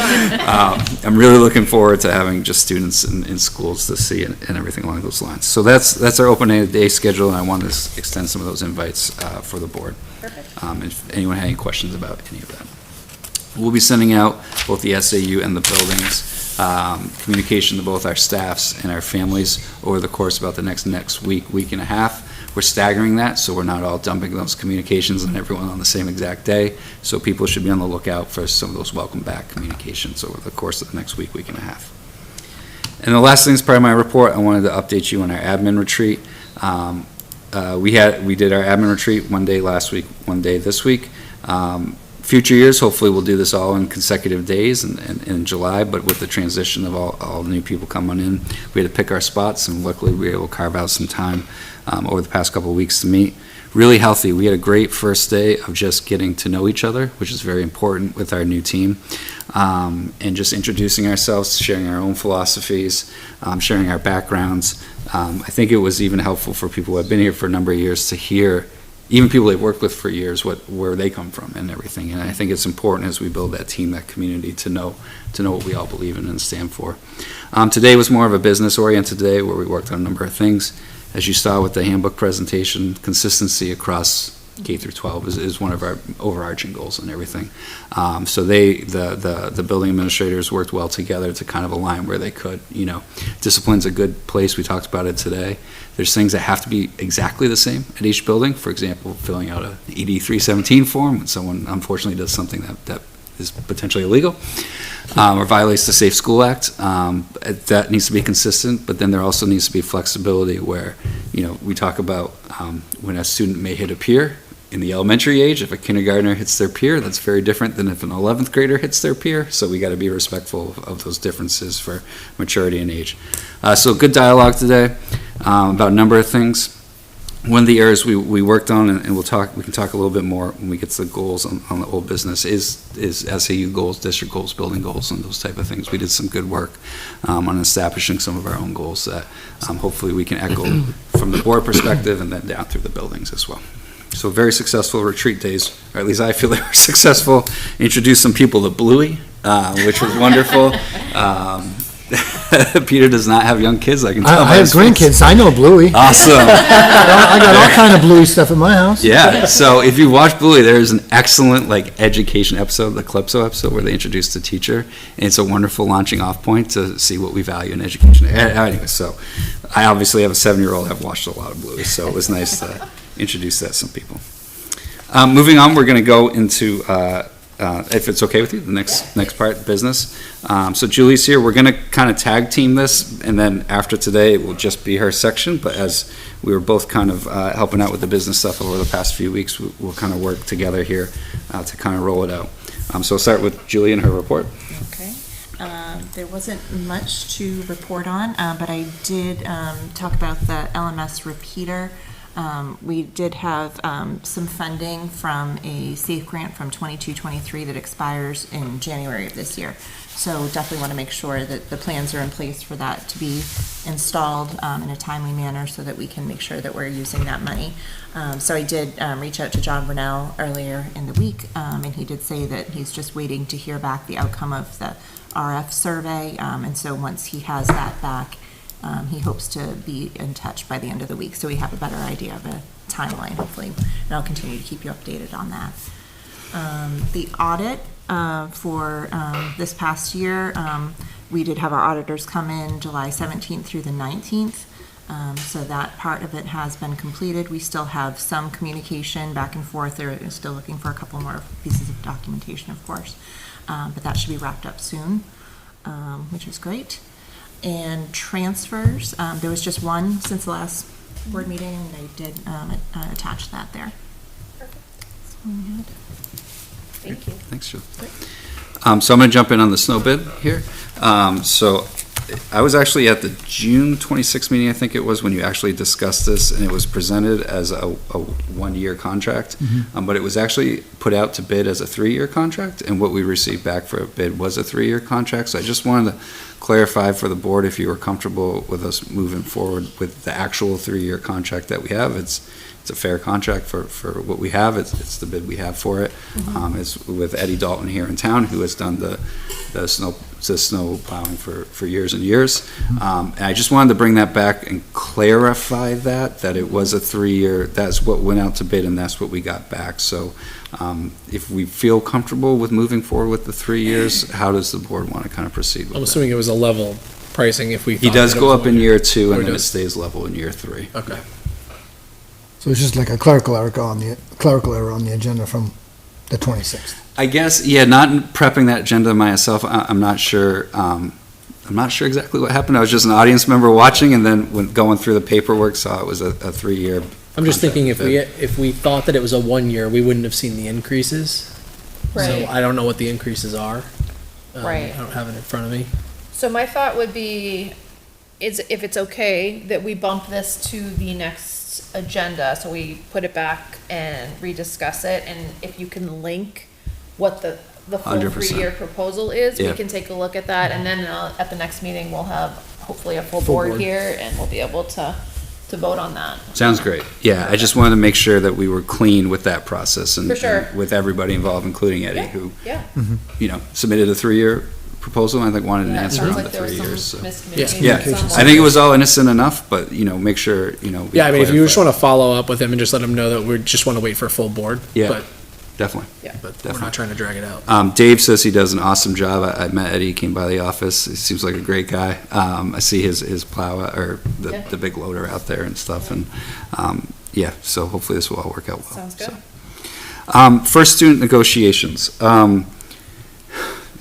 want. I'm really looking forward to having just students in schools to see and everything along those lines. So that's our opening day schedule, and I want to extend some of those invites for the board. Perfect. If anyone had any questions about any of that. We'll be sending out both the SAU and the buildings communication to both our staffs and our families over the course of about the next week and a half. We're staggering that, so we're not all dumping those communications on everyone on the same exact day. So people should be on the lookout for some of those welcome back communications over the course of the next week and a half. And the last thing is part of my report, I wanted to update you on our admin retreat. We did our admin retreat one day last week, one day this week. Future years, hopefully we'll do this all in consecutive days in July, but with the transition of all the new people coming in, we had to pick our spots, and luckily we were able to carve out some time over the past couple of weeks to meet. Really healthy. We had a great first day of just getting to know each other, which is very important with our new team, and just introducing ourselves, sharing our own philosophies, sharing our backgrounds. I think it was even helpful for people who have been here for a number of years to hear, even people they've worked with for years, where they come from and everything. And I think it's important as we build that team, that community, to know what we all believe in and stand for. Today was more of a business-oriented day where we worked on a number of things. As you saw with the handbook presentation, consistency across K through 12 is one of our overarching goals and everything. So the building administrators worked well together to kind of align where they could. Discipline's a good place. We talked about it today. There's things that have to be exactly the same at each building. For example, filling out a ED 317 form when someone unfortunately does something that is potentially illegal, or violates the Safe School Act. That needs to be consistent, but then there also needs to be flexibility where, we talk about when a student may hit a peer in the elementary age. If a kindergartner hits their peer, that's very different than if an 11th grader hits their peer. So we got to be respectful of those differences for maturity and age. So good dialogue today about a number of things. One of the areas we worked on, and we can talk a little bit more when we get to the goals on the old business, is SAU goals, district goals, building goals, and those type of things. We did some good work on establishing some of our own goals that hopefully we can echo from the board perspective and then down through the buildings as well. So very successful retreat days, or at least I feel they were successful. Introduced some people to Bluey, which was wonderful. Peter does not have young kids, I can tell. I have grandkids. I know Bluey. Awesome. I got all kind of Bluey stuff at my house. Yeah, so if you watch Bluey, there's an excellent education episode, the Calypso episode, where they introduce the teacher, and it's a wonderful launching off point to see what we value in education. Anyway, so I obviously have a 7-year-old. I've watched a lot of Bluey, so it was nice to introduce that to some people. Moving on, we're going to go into, if it's okay with you, the next part, business. So Julie's here. We're going to kind of tag team this, and then after today, it will just be her section. But as we were both kind of helping out with the business stuff over the past few weeks, we'll kind of work together here to kind of roll it out. So we'll start with Julie and her report. Okay. There wasn't much to report on, but I did talk about the LMS repeater. We did have some funding from a SAFE grant from 22-23 that expires in January of this year. So definitely want to make sure that the plans are in place for that to be installed in a timely manner so that we can make sure that we're using that money. So I did reach out to John Brunel earlier in the week, and he did say that he's just waiting to hear back the outcome of the RF survey. And so once he has that back, he hopes to be in touch by the end of the week, so we have a better idea of a timeline, hopefully, and I'll continue to keep you updated on that. The audit for this past year, we did have our auditors come in July 17th through the 19th, so that part of it has been completed. We still have some communication back and forth. They're still looking for a couple more pieces of documentation, of course, but that should be wrapped up soon, which is great. And transfers, there was just one since the last board meeting, and I did attach that there. Perfect. Thank you. Thanks, Julie. So I'm going to jump in on the snow bid here. So I was actually at the June 26th meeting, I think it was, when you actually discussed this, and it was presented as a one-year contract, but it was actually put out to bid as a 3-year contract, and what we received back for a bid was a 3-year contract. So I just wanted to clarify for the board if you were comfortable with us moving forward with the actual 3-year contract that we have. It's a fair contract for what we have. It's the bid we have for it. It's with Eddie Dalton here in town, who has done the snow plowing for years and years. And I just wanted to bring that back and clarify that it was a 3-year, that's what went out to bid and that's what we got back. So if we feel comfortable with moving forward with the 3 years, how does the board want to kind of proceed with that? I'm assuming it was a level pricing if we. He does go up in year 2 and then it does. stays level in year 3. Okay. So it's just like a clerical error on the agenda from the 26th. I guess, yeah, not prepping that agenda myself, I'm not sure. I'm not sure exactly what happened. I was just an audience member watching, and then when going through the paperwork, saw it was a 3-year. I'm just thinking if we thought that it was a 1 year, we wouldn't have seen the increases. Right. So I don't know what the increases are. Right. I don't have it in front of me. So my thought would be, is if it's okay, that we bump this to the next agenda, so we put it back and rediscuss it, and if you can link what the full 100%. 3-year proposal is, we Yeah. can take a look at that, and then at the next meeting, we'll have hopefully a full board here, and we'll be able to vote on that. Sounds great. Yeah, I just wanted to make sure that we were clean with that process and For sure. and with everybody involved, including Eddie, who, Yeah. submitted a 3-year proposal, and I think wanted an Yeah, it answer sounds on the like there 3 was years. some So. miscommunication Yeah, somewhere. I think it was all innocent enough, but, make sure, we Yeah, I mean, if you just clarify. want to follow up with him and just let him know that we just want to wait for a full board. Yeah. But Definitely. we're Definitely. not trying to drag it out. Dave says he does an awesome job. I met Eddie, came by the office. He seems like a great guy. I see his plow, or the big loader out there and stuff. And, so hopefully this will all work out well. Sounds good. First student negotiations.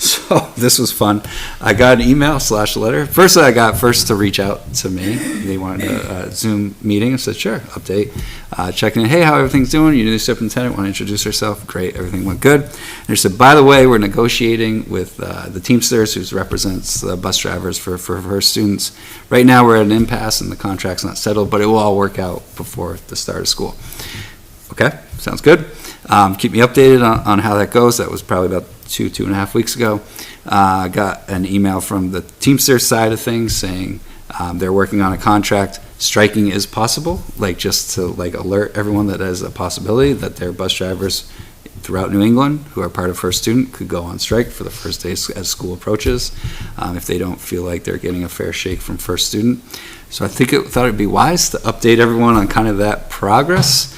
So this was fun. I got an email/letter. First I got to reach out to me. They wanted a Zoom meeting. I said, sure, update. Checking in, hey, how everything's doing? Your new superintendent, want to introduce herself? Great, everything went good. And they said, by the way, we're negotiating with the Teamsters, who represents the bus drivers for her students. Right now we're at an impasse and the contract's not settled, but it will all work out before the start of school. Okay, sounds good. Keep me updated on how that goes. That was probably about 2.5 weeks ago. I got an email from the Teamsters side of things saying they're working on a contract. Striking is possible, like just to like alert everyone that there's a possibility that their bus drivers throughout New England who are part of First Student could go on strike for the first day as school approaches if they don't feel like they're getting a fair shake from First Student. So I thought it'd be wise to update everyone on kind of that progress.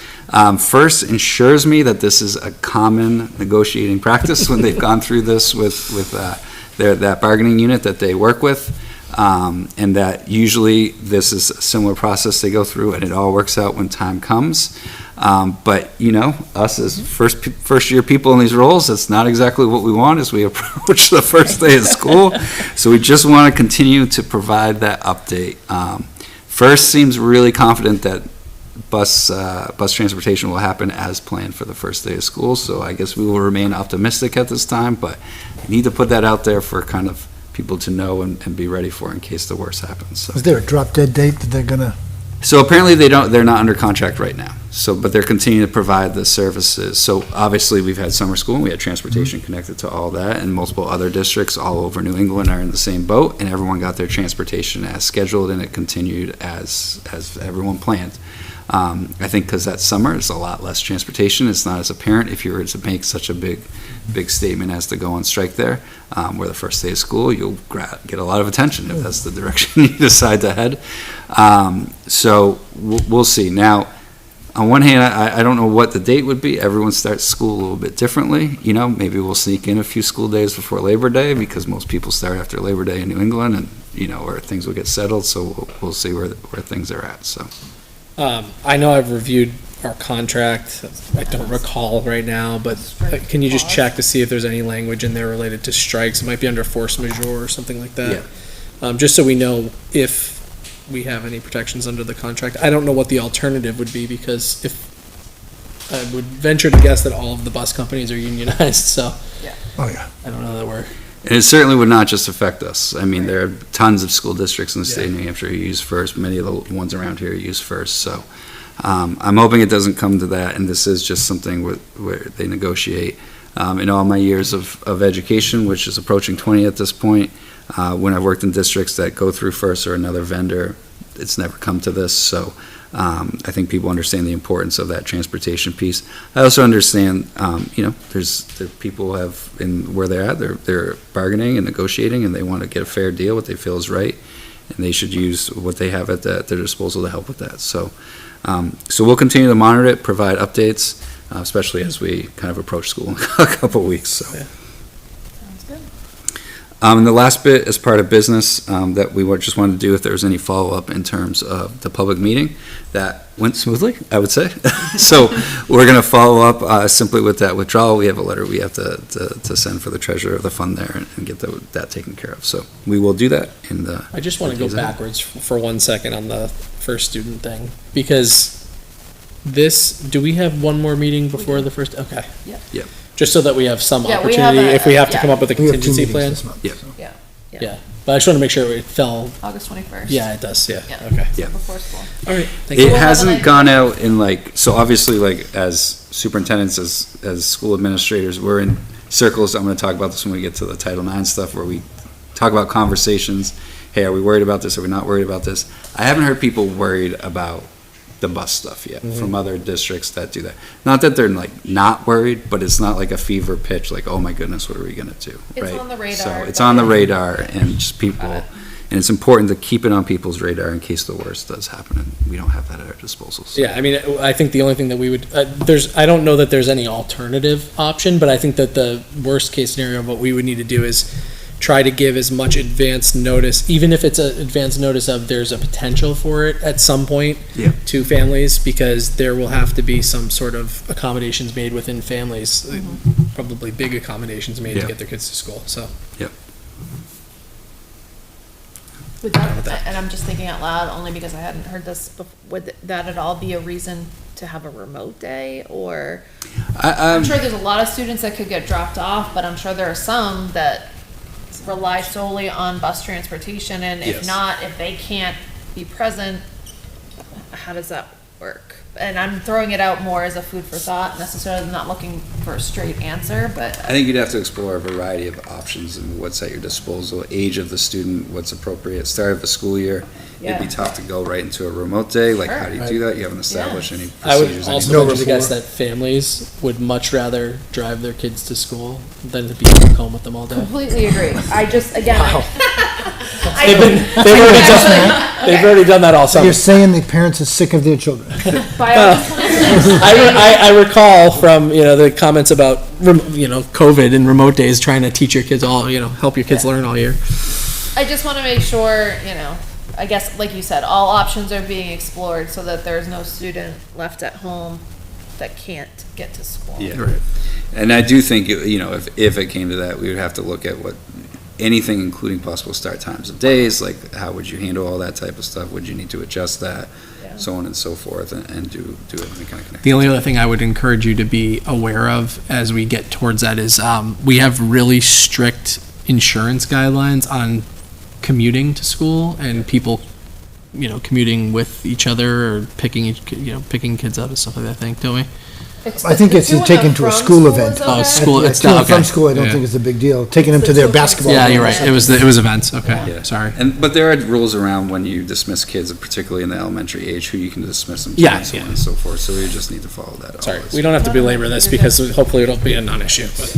First ensures me that this is a common negotiating practice when they've gone through this with that bargaining unit that they work with, and that usually this is a similar process they go through and it all works out when time comes. But us as first year people in these roles, that's not exactly what we want as we approach the first day of school. So we just want to continue to provide that update. First seems really confident that bus transportation will happen as planned for the first day of school, so I guess we will remain optimistic at this time, but I need to put that out there for kind of people to know and be ready for in case the worst happens. So. Is there a drop dead date that they're gonna? So apparently they're not under contract right now, but they're continuing to provide the services. So obviously we've had summer school and we had transportation connected to all that, and multiple other districts all over New England are in the same boat, and everyone got their transportation as scheduled and it continued as everyone planned. I think because that summer is a lot less transportation. It's not as apparent if you were to make such a big statement as to go on strike there, where the first day of school, you'll get a lot of attention if that's the direction you decide to head. So we'll see. Now, on one hand, I don't know what the date would be. Everyone starts school a little bit differently. Maybe we'll sneak in a few school days before Labor Day because most people start after Labor Day in New England, and or things will get settled. So we'll see where things are at. So. I know I've reviewed our contract. I don't recall right now, but can you just check to see if there's any language in there related to strikes? It might be under force majeure or something like that. Yeah. Just so we know if we have any protections under the contract. I don't know what the alternative would be, because if I would venture to guess that all of the bus companies are unionized, so. Yeah. Oh, yeah. I don't know that we're. And it certainly would not just affect us. I mean, there are tons of school districts in the state of New Hampshire who use First. Many of the ones around here use First. So I'm hoping it doesn't come to that, and this is just something where they negotiate. In all my years of education, which is approaching 20 at this point, when I've worked in districts that go through First or another vendor, it's never come to this. So I think people understand the importance of that transportation piece. I also understand, there's people have in where they're at, they're bargaining and negotiating, and they want to get a fair deal, what they feel is right, and they should use what they have at their disposal to help with that. So we'll continue to monitor it, provide updates, especially as we kind of approach school in a couple of weeks. So. Yeah. Sounds good. And the last bit is part of business that we just wanted to do, if there was any follow-up in terms of the public meeting. That went smoothly, I would say. So we're going to follow up simply with that withdrawal. We have a letter we have to send for the treasurer of the fund there and get that taken care of. So we will do that in the. I just want to go backwards for 1 second on the First Student thing, because do we have one more meeting before the first? Okay. Yeah. Yep. Just so that we have some Yeah, we opportunity have if we have to come up with a We have 2 contingency meetings plan. this month, Yeah. so. Yeah. Yeah, but I just want to make sure it fell. August 21st. Yeah, it does. Yeah. Yeah. Okay. Yeah. Before school. All right. Thank you. It We'll have hasn't an gone out in so obviously as superintendents, as school administrators, we're in circles. I'm going to talk about this when we get to the Title IX stuff, where we talk about conversations. Hey, are we worried about this? Are we not worried about this? I haven't heard people worried about the bus stuff yet from other districts that do that. Not that they're not worried, but it's not like a fever pitch, like, oh my goodness, what are we going to do? It's right? on the radar, So it's but- on the radar, and just people, and it's important to keep it on people's radar in case the worst does happen, and we don't have that at our disposal. So. Yeah, I mean, I think the only thing that we would, I don't know that there's any alternative option, but I think that the worst case scenario of what we would need to do is try to give as much advance notice, even if it's an advance notice of there's a potential for it at some point Yeah. to families, because there will have to be some sort of accommodations made within families, probably big accommodations made Yeah. to get their kids to school, so. Would that, and I'm just thinking out loud, only because I hadn't heard this, would that at all be a reason to have a remote day, or? I'm sure there's a lot of students that could get dropped off, but I'm sure there are some that rely solely on bus transportation, and if Yes. not, if they can't be present, how does that work? And I'm throwing it out more as a food for thought, necessarily not looking for a straight answer, but. I think you'd have to explore a variety of options and what's at your disposal, age of the student, what's appropriate, start of the school year. It'd be Yeah. tough to go right into a remote day, like how do you Sure. do that? You haven't established any I would procedures. also anymore. venture to guess that families would much rather drive their kids to school than to be stuck home with them all day. Completely agree. I just, again. Wow. I- They've already done that all summer. You're saying the parents are sick of their children. By all means, I recall from, the comments about, COVID and remote days, trying to teach your kids all, help your kids learn all year. I just want to make sure, I guess, like you said, all options are being explored so that there's no student left at home that can't get to school. Yeah. And I do think, if it came to that, we would have to look at anything, including possible start times of days, like how would you handle all that type of stuff? Would you need to adjust that? Yeah. So on and so forth, and do everything kind of connected. The only other thing I would encourage you to be aware of as we get towards that is we have really strict insurance guidelines on commuting to school and people, commuting with each other or picking kids up and stuff like that, don't we? I think it's taken to a school event. Oh, school, Yeah, it's to and not, from okay. school, I don't Yeah. think it's a big deal. Taking them to their basketball. Yeah, game you're or right. something. It was events, okay, Yeah. sorry. But there are rules around when you dismiss kids, particularly in the elementary age, who you can dismiss them to, Yeah, and so yeah. on and so forth. So we just need to follow that. Sorry, always. we don't have to belabor this because hopefully it'll be a non-issue, but.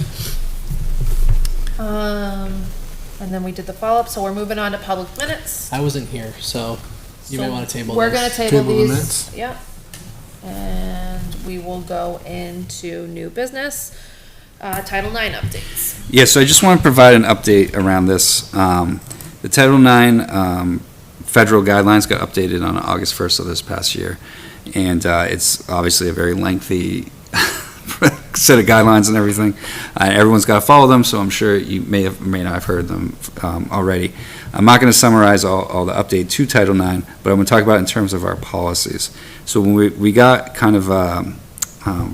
And then we did the follow-up, so we're moving on to public minutes. I wasn't here, so you may So want to table We're this. gonna table Table the these, minutes? yep. And we will go into new business, Title IX updates. Yeah, so I just want to provide an update around this. The Title IX federal guidelines got updated on August 1st of this past year. And it's obviously a very lengthy set of guidelines and everything. Everyone's got to follow them, so I'm sure you may not have heard them already. I'm not going to summarize all the update to Title IX, but I'm going to talk about it in terms of our policies. So when we got kind of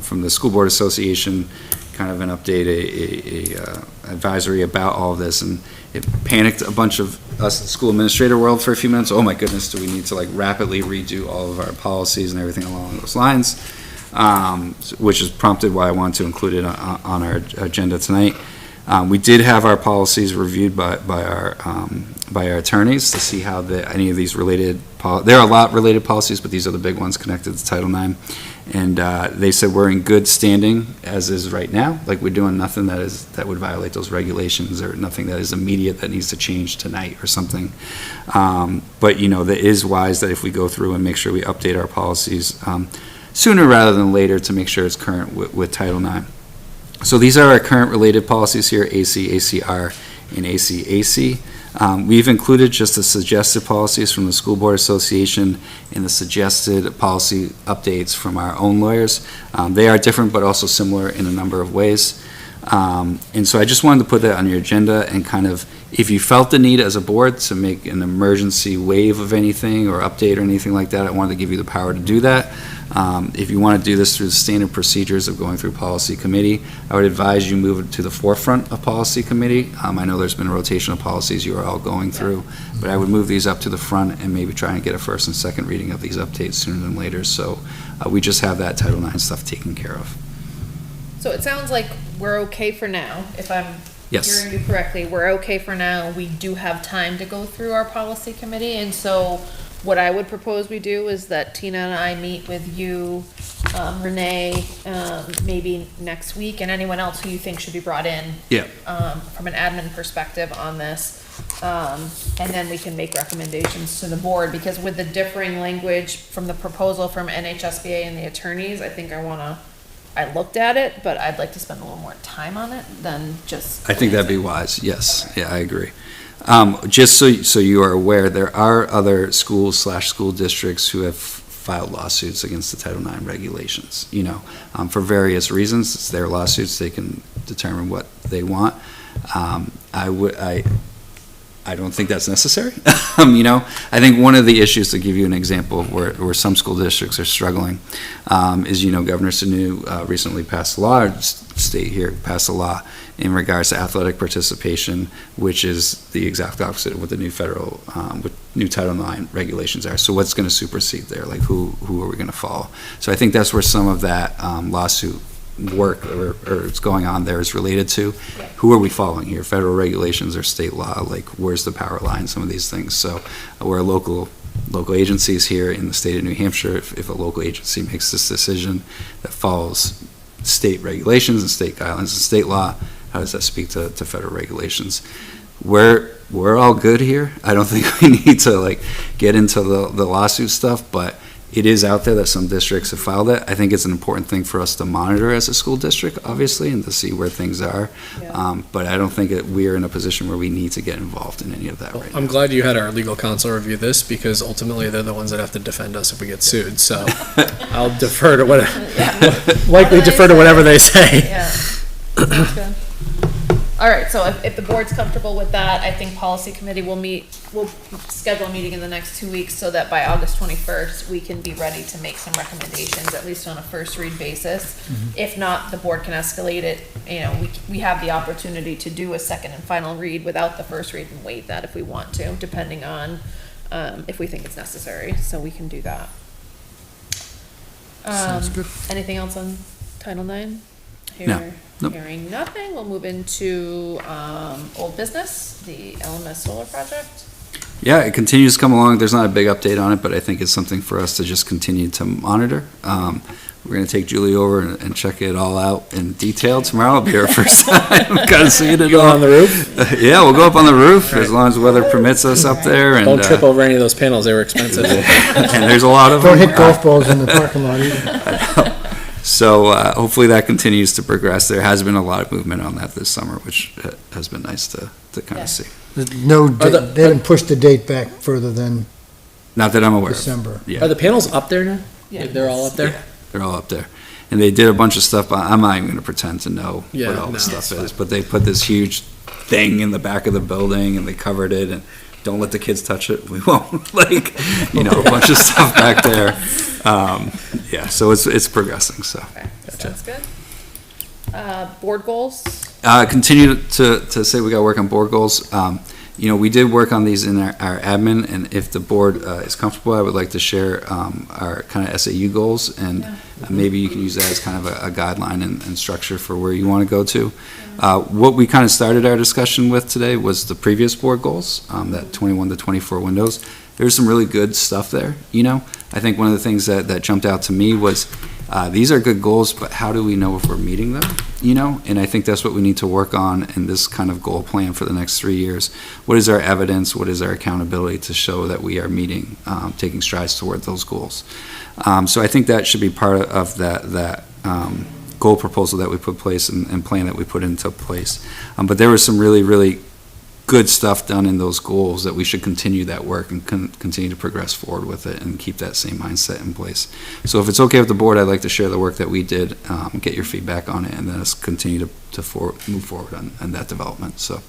from the School Board Association, kind of an update, a advisory about all of this, and it panicked a bunch of us in the school administrator world for a few minutes. Oh my goodness, do we need to rapidly redo all of our policies and everything along those lines? Which is prompted why I wanted to include it on our agenda tonight. We did have our policies reviewed by our attorneys to see how any of these related, there are a lot related policies, but these are the big ones connected to Title IX. And they said we're in good standing as is right now. We're doing nothing that would violate those regulations, or nothing that is immediate that needs to change tonight or something. But that is wise that if we go through and make sure we update our policies sooner rather than later to make sure it's current with Title IX. So these are our current related policies here, AC, ACR, and ACAC. We've included just the suggested policies from the School Board Association and the suggested policy updates from our own lawyers. They are different but also similar in a number of ways. And so I just wanted to put that on your agenda, and kind of, if you felt the need as a board to make an emergency wave of anything or update or anything like that, I wanted to give you the power to do that. If you want to do this through the standard procedures of going through policy committee, I would advise you move it to the forefront of policy committee. I know there's been a rotation of policies you are all going through, but I would move these up to the front and maybe try and get a first and second reading of these updates sooner than later, so we just have that Title IX stuff taken care of. So it sounds like we're okay for now, if I'm Yes. hearing you correctly. We're okay for now. We do have time to go through our policy committee, and so what I would propose we do is that Tina and I meet with you, Renee, maybe next week, and anyone else who you think should be brought in. Yeah. From an admin perspective on this. And then we can make recommendations to the board, because with the differing language from the proposal from NHSBA and the attorneys, I think I I looked at it, but I'd like to spend a little more time on it than just. I think that'd be wise, yes, yeah, I agree. Just so you are aware, there are other schools/school districts who have filed lawsuits against the Title IX regulations, for various reasons. It's their lawsuits, they can determine what they want. I don't think that's necessary. I think one of the issues, to give you an example of where some school districts are struggling, is, Governor Sanu recently passed a law, state here passed a law in regards to athletic participation, which is the exact opposite of what the new federal, new Title IX regulations are. So what's going to supersede there? Like, who are we going to follow? So I think that's where some of that lawsuit work or it's going on there is related to. Who are we following here? Federal regulations or state law? Like, where's the power line? Some of these things. So we're local agencies here in the state of New Hampshire. If a local agency makes this decision that follows state regulations and state guidelines and state law, how does that speak to federal regulations? We're all good here. I don't think we need to get into the lawsuit stuff, but it is out there that some districts have filed it. I think it's an important thing for us to monitor as a school district, obviously, and to see where things are. But I don't think that we're in a position where we need to get involved in any of that right now. I'm glad you had our legal counsel review this, because ultimately they're the ones that have to defend us if we get sued. So I'll defer to defer to whatever they say. Yeah. Sounds good. All right, so if the board's comfortable with that, I think policy committee will schedule a meeting in the next 2 weeks so that by August 21st, we can be ready to make some recommendations, at least on a first read basis. If not, the board can escalate it. We have the opportunity to do a second and final read without the first read and waive that if we want to, depending on if we think it's necessary. So we can do that. Sounds good. Anything else on Title IX? No. Nope. Hearing nothing, we'll move into old business, the LMS solar project. Yeah, it continues to come along. There's not a big update on it, but I think it's something for us to just continue to monitor. We're going to take Julie over and check it all out in detail tomorrow. It'll be our first time kind of seeing it Go all. on the roof? Yeah, we'll go up on the roof as long as the weather permits us up there. And, Don't trip over any of those panels, they were expensive. and there's a lot of Don't them. hit golf balls in the parking lot either. So hopefully that continues to progress. There has been a lot of movement on that this summer, which has been nice to kind Yeah. of see. They haven't pushed the date back further than Not that I'm aware of. December. Yeah. Are the panels up there now? Yeah. They're all up there? Yeah, they're all up there. And they did a bunch of stuff, but I'm not even going to pretend to know what all the stuff is. But they put this huge thing in the back of the building and they covered it and don't let the kids touch it. We won't. A bunch of stuff back there. Yeah, so it's progressing, so. Okay, sounds good. Board goals? Continue to say we got to work on board goals. We did work on these in our admin, and if the board is comfortable, I would like to share our kind of SAU goals, and maybe you can use that as kind of a guideline and structure for where you want to go to. What we kind of started our discussion with today was the previous board goals, that 21 to 24 windows. There's some really good stuff there, I think one of the things that jumped out to me was these are good goals, but how do we know if we're meeting them? And I think that's what we need to work on in this kind of goal plan for the next 3 years. What is our evidence? What is our accountability to show that we are meeting, taking strides toward those goals? So I think that should be part of that goal proposal that we put place and plan that we put into place. But there was some really, really good stuff done in those goals that we should continue that work and continue to progress forward with it and keep that same mindset in place. So if it's okay with the board, I'd like to share the work that we did, get your feedback on it, and then us continue to move forward on that development. So,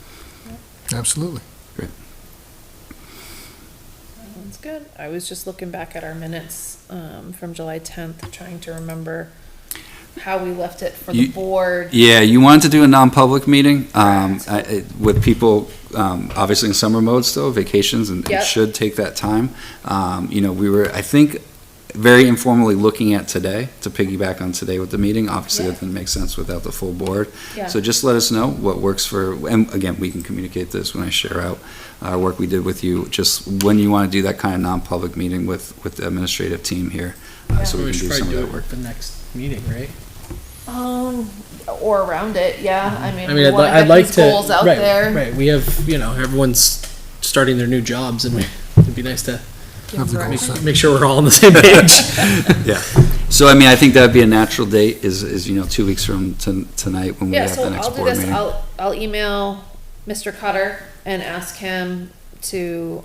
Absolutely. great. Sounds good. I was just looking back at our minutes from July 10th, trying to remember how we left it for the board. Yeah, you wanted to do a non-public meeting with people, obviously in summer mode still, vacations, and Yep. it should take that time. We were, I think, very informally looking at today to piggyback on today with the meeting. Obviously, that didn't make sense without the full board. Yeah. So just let us know what works and again, we can communicate this when I share out our work we did with you, just when you want to do that kind of non-public meeting with the administrative team here, so we We can should do some probably of do that it work. the next meeting, right? Or around it, yeah. I mean, I we mean, want to I'd get like these to. goals out right, there. Right, we have, everyone's starting their new jobs, and it'd be nice to Have the goals set. make sure we're all on the same page. Yeah, So, I mean, I think that'd be a natural date is 2 weeks from tonight when we Yeah, have so the next I'll do board this, meeting. I'll email Mr. Cutter and ask him to,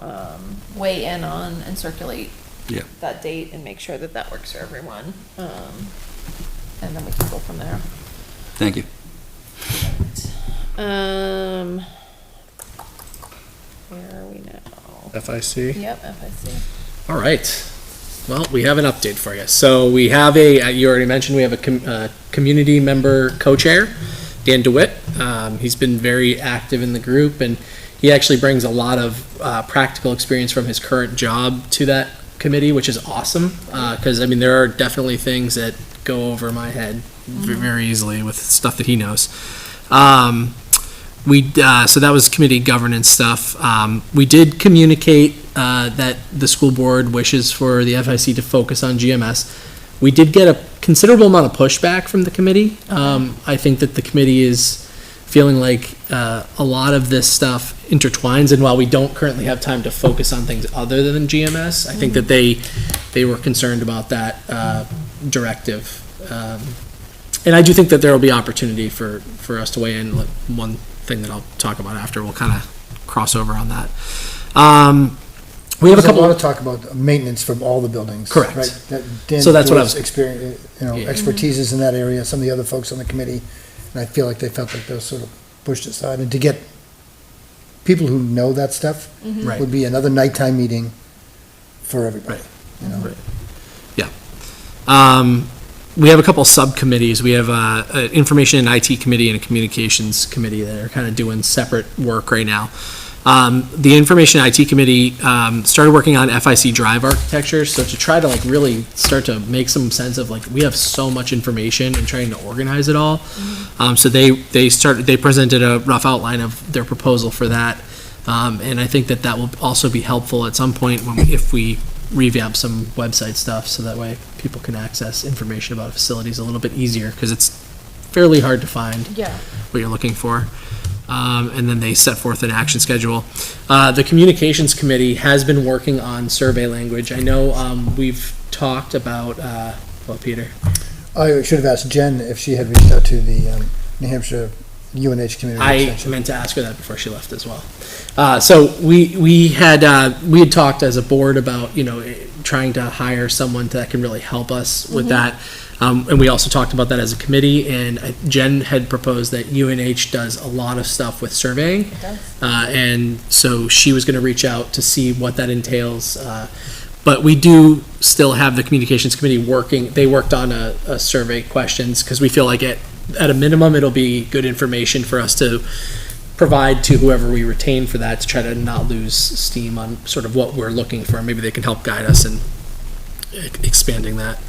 weigh in on and circulate Yeah. that date and make sure that that works for everyone. And then we can go from there. Thank you. Where are we now? FIC. Yep, FIC. All right. Well, we have an update for you. So we have you already mentioned, we have a community member co-chair, Dan DeWitt. He's been very active in the group, and he actually brings a lot of practical experience from his current job to that committee, which is awesome. Because, I mean, there are definitely things that go over my head very easily with stuff that he knows. So that was committee governance stuff. We did communicate that the school board wishes for the FIC to focus on GMS. We did get a considerable amount of pushback from the committee. I think that the committee is feeling like a lot of this stuff intertwines, and while we don't currently have time to focus on things other than GMS, I think that they were concerned about that directive. And I do think that there will be opportunity for us to weigh in. Like, one thing that I'll talk about after, we'll kind of cross over on that. We have There's a couple. lot of talk about maintenance from all the buildings. Correct. Right? Dan So that's what I Doyle's was- experience, Yeah. expertise is in that area, some of the other folks on the committee, and I feel like they felt like they were sort of pushed aside, and to get people who know that stuff Right. would be another nighttime meeting for everybody, Right. you know? Right. We have a couple subcommittees. We have an information and IT committee and a communications committee that are kind of doing separate work right now. The information and IT committee started working on FIC drive architecture, so to try to like really start to make some sense of like we have so much information and trying to organize it all. So they presented a rough outline of their proposal for that, and I think that will also be helpful at some point if we revamp some website stuff, so that way people can access information about facilities a little bit easier, because it's fairly hard to find Yeah. what you're looking for. And then they set forth an action schedule. The communications committee has been working on survey language. I know we've talked about, Peter? I should have asked Jen if she had reached out to the New Hampshire UNH Community I Extension. meant to ask her that before she left as well. So we had talked as a board about, trying to hire someone that can really help us with that. And we also talked about that as a committee, and Jen had proposed that UNH does a lot of stuff with surveying. It does. And so she was gonna reach out to see what that entails. But we do still have the communications committee working, they worked on a survey questions, because we feel like at a minimum, it'll be good information for us to provide to whoever we retain for that, to try to not lose steam on sort of what we're looking for. Maybe they can help guide us in expanding that.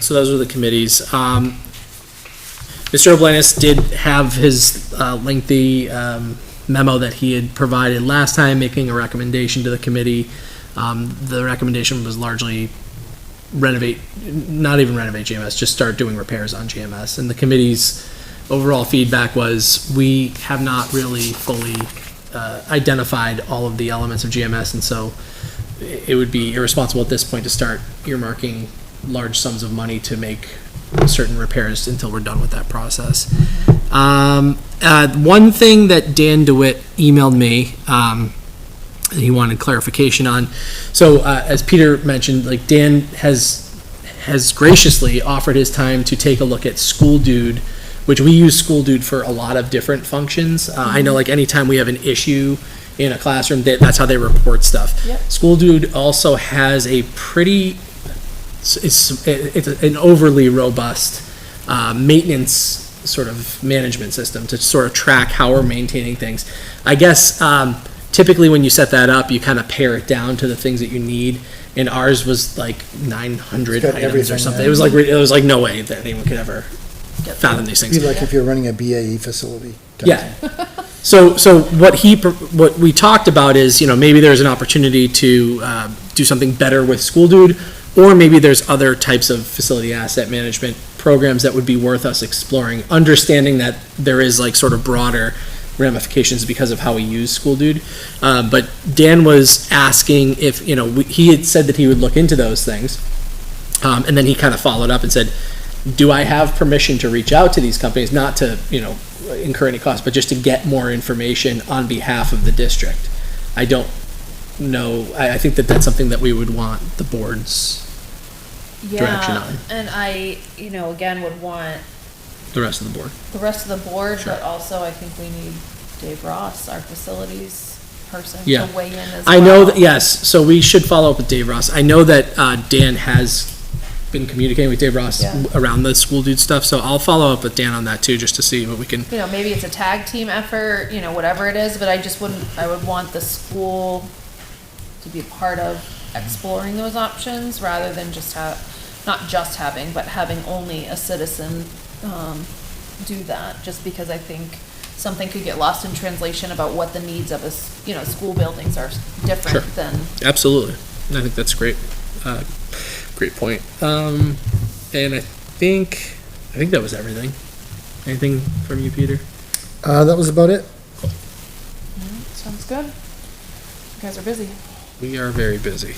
So those are the committees. Mr. Oblanis did have his lengthy memo that he had provided last time, making a recommendation to the committee. The recommendation was largely not even renovate GMS, just start doing repairs on GMS. And the committee's overall feedback was, we have not really fully identified all of the elements of GMS, and so it would be irresponsible at this point to start earmarking large sums of money to make certain repairs until we're done with that process. One thing that Dan DeWitt emailed me, and he wanted clarification on. So as Peter mentioned, like Dan has graciously offered his time to take a look at School Dude, which we use School Dude for a lot of different functions. I know like anytime we have an issue in a classroom, that's how they report stuff. Yep. School Dude also has a pretty, it's an overly robust maintenance sort of management system to sort of track how we're maintaining things. I guess typically when you set that up, you kind of pare it down to the things that you need. And ours was like 900 It's got items or everything something. there. It was like no way that anyone could ever fathom these things. It'd be like if you're running a BAE facility. Yeah. So what we talked about is, maybe there's an opportunity to do something better with School Dude, or maybe there's other types of facility asset management programs that would be worth us exploring, understanding that there is like sort of broader ramifications because of how we use School Dude. But Dan was asking if, he had said that he would look into those things. And then he kind of followed up and said, do I have permission to reach out to these companies, not to, incur any cost, but just to get more information on behalf of the district? I don't know. I think that that's something that we would want the board's direction Yeah, on, and I, again, would want the rest of the board. the rest of the board, but also I think we need Dave Ross, our facilities person, Yeah. to weigh in as I know well. that, yes, so we should follow up with Dave Ross. I know that Dan has been communicating with Dave Ross Yeah. around the school dude stuff, so I'll follow up with Dan on that too, just to see what we can, Maybe it's a tag team effort, whatever it is, but I would want the school to be a part of exploring those options rather than but having only a citizen, do that, just because I think something could get lost in translation about what the needs of school buildings are different Sure. than. absolutely. I think that's great. Great point. And I think that was everything. Anything from you, Peter? That was about it. Sounds good. You guys are busy. We are very busy.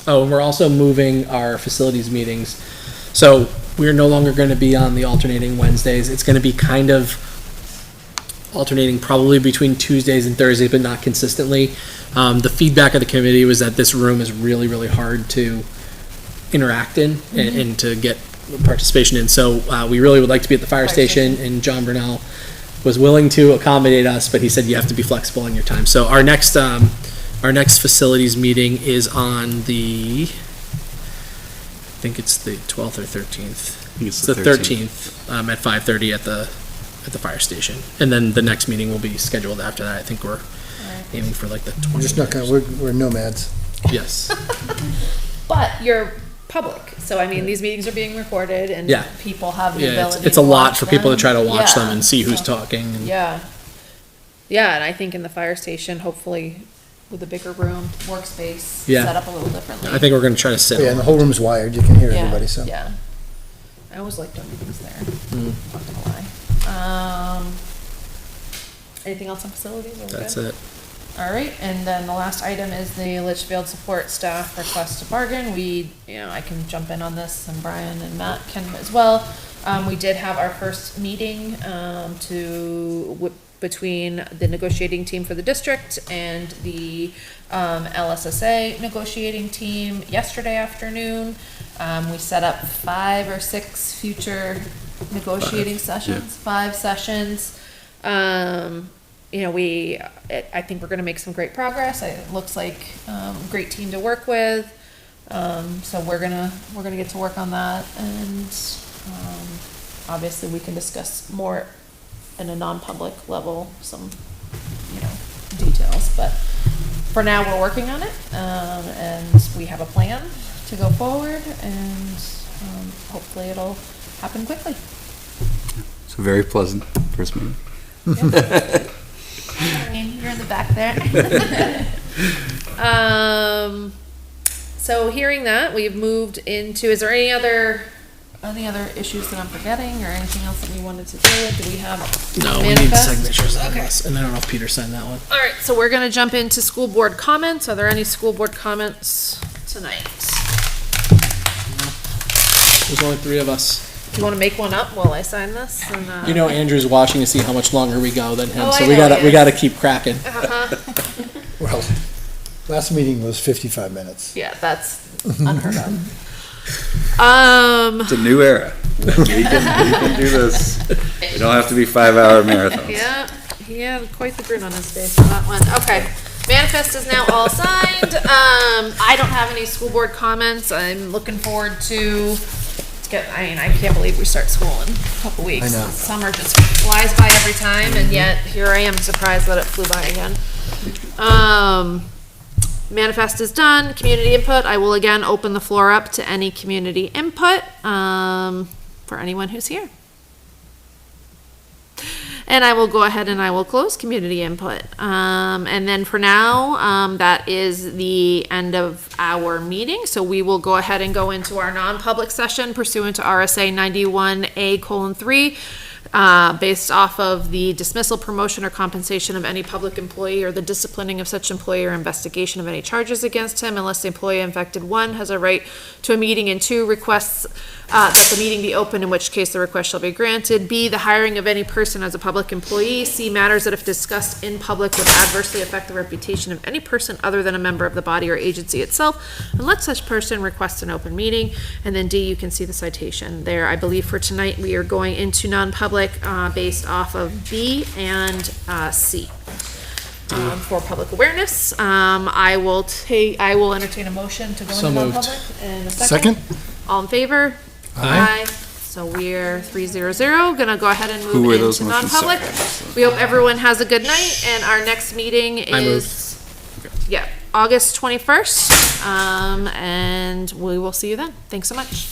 Oh, and we're also moving our facilities meetings. So we're no longer going to be on the alternating Wednesdays. It's going to be kind of alternating probably between Tuesdays and Thursdays, but not consistently. The feedback of the committee was that this room is really, really hard to interact in and to get participation in. So we really would like to be at the fire station, and John Brunel was willing to accommodate us, but he said you have to be flexible in your time. So our next facilities meeting is on the, I think it's the 12th or 13th. It's The 13th, at 5:30 at the fire station. And then the next meeting will be scheduled after that. I think we're aiming for like the 20th. We're just not gonna, we're nomads. Yes. But you're public, so these meetings are being recorded and Yeah. people have the Yeah, ability. it's a to lot watch for people to them. try to watch them Yeah, and see who's so- talking. And Yeah. Yeah, and I think in the fire station, hopefully with a bigger room, workspace, Yeah. set up a little differently. I think we're going to try to sit. Yeah, and the whole room's wired, you can hear Yeah, everybody, so. Yeah. I always like doing meetings there, Mm, not gonna lie. Anything else on facilities? Are we that's good? it. All right, and then the last item is the Litchfield support staff request to bargain. I can jump in on this, and Brian and Matt can as well. We did have our first meeting, between the negotiating team for the district and the, LSSA negotiating team yesterday afternoon. We set up 5 or 6 future negotiating sessions, 5 sessions. I think we're gonna make some great progress. It looks like, great team to work with. So we're gonna get to work on that, and, obviously we can discuss more in a non-public level, some, details, but for now, we're working on it, and we have a plan to go forward, and, hopefully it'll happen quickly. So very pleasant first meeting. You're in the back there. So hearing that, we've moved into, is there any other issues that I'm forgetting or anything else that we wanted to deal with? Do we have No, we need manifest? signatures on Okay. this. And I don't know if Peter signed that one. All right, so we're gonna jump into school board comments. Are there any school board comments tonight? There's only 3 of us. Do you wanna make one up while I sign this? And, Andrew's watching to see how much longer we go than him, Oh, so I we know, gotta yes. keep cracking. Well, last meeting was 55 minutes. Yeah, that's unheard of. It's a new era. We can do this. We don't have to be 5-hour marathons. Yeah, he had quite the grin on his face on that one. Okay, manifest is now all signed. I don't have any school board comments. I'm looking forward to I can't believe we start school in a couple weeks. I know. Summer just flies by every time, and yet here I am surprised that it flew by again. Manifest is done. Community input. I will again open the floor up to any community input for anyone who's here. And I will go ahead and I will close community input. And then for now, that is the end of our meeting. So we will go ahead and go into our non-public session pursuant to RSA 91A:3 based off of the dismissal, promotion, or compensation of any public employee, or the disciplining of such employee, or investigation of any charges against him, unless the employee infected, 1, has a right to a meeting, and 2, requests that the meeting be open, in which case the request shall be granted. B, the hiring of any person as a public employee. C, matters that if discussed in public would adversely affect the reputation of any person other than a member of the body or agency itself, and let such person request an open meeting. And then D, you can see the citation there. I believe for tonight, we are going into non-public based off of B and C. For public awareness, I will entertain a motion to go So into moved. non-public in a second. All in favor? Aye. So we're 3-0. Gonna go ahead and Who move were those into motions? non-public. We hope everyone has a good night, and our next meeting I moved. is, yeah, August 21st. And we will see you then. Thanks so much.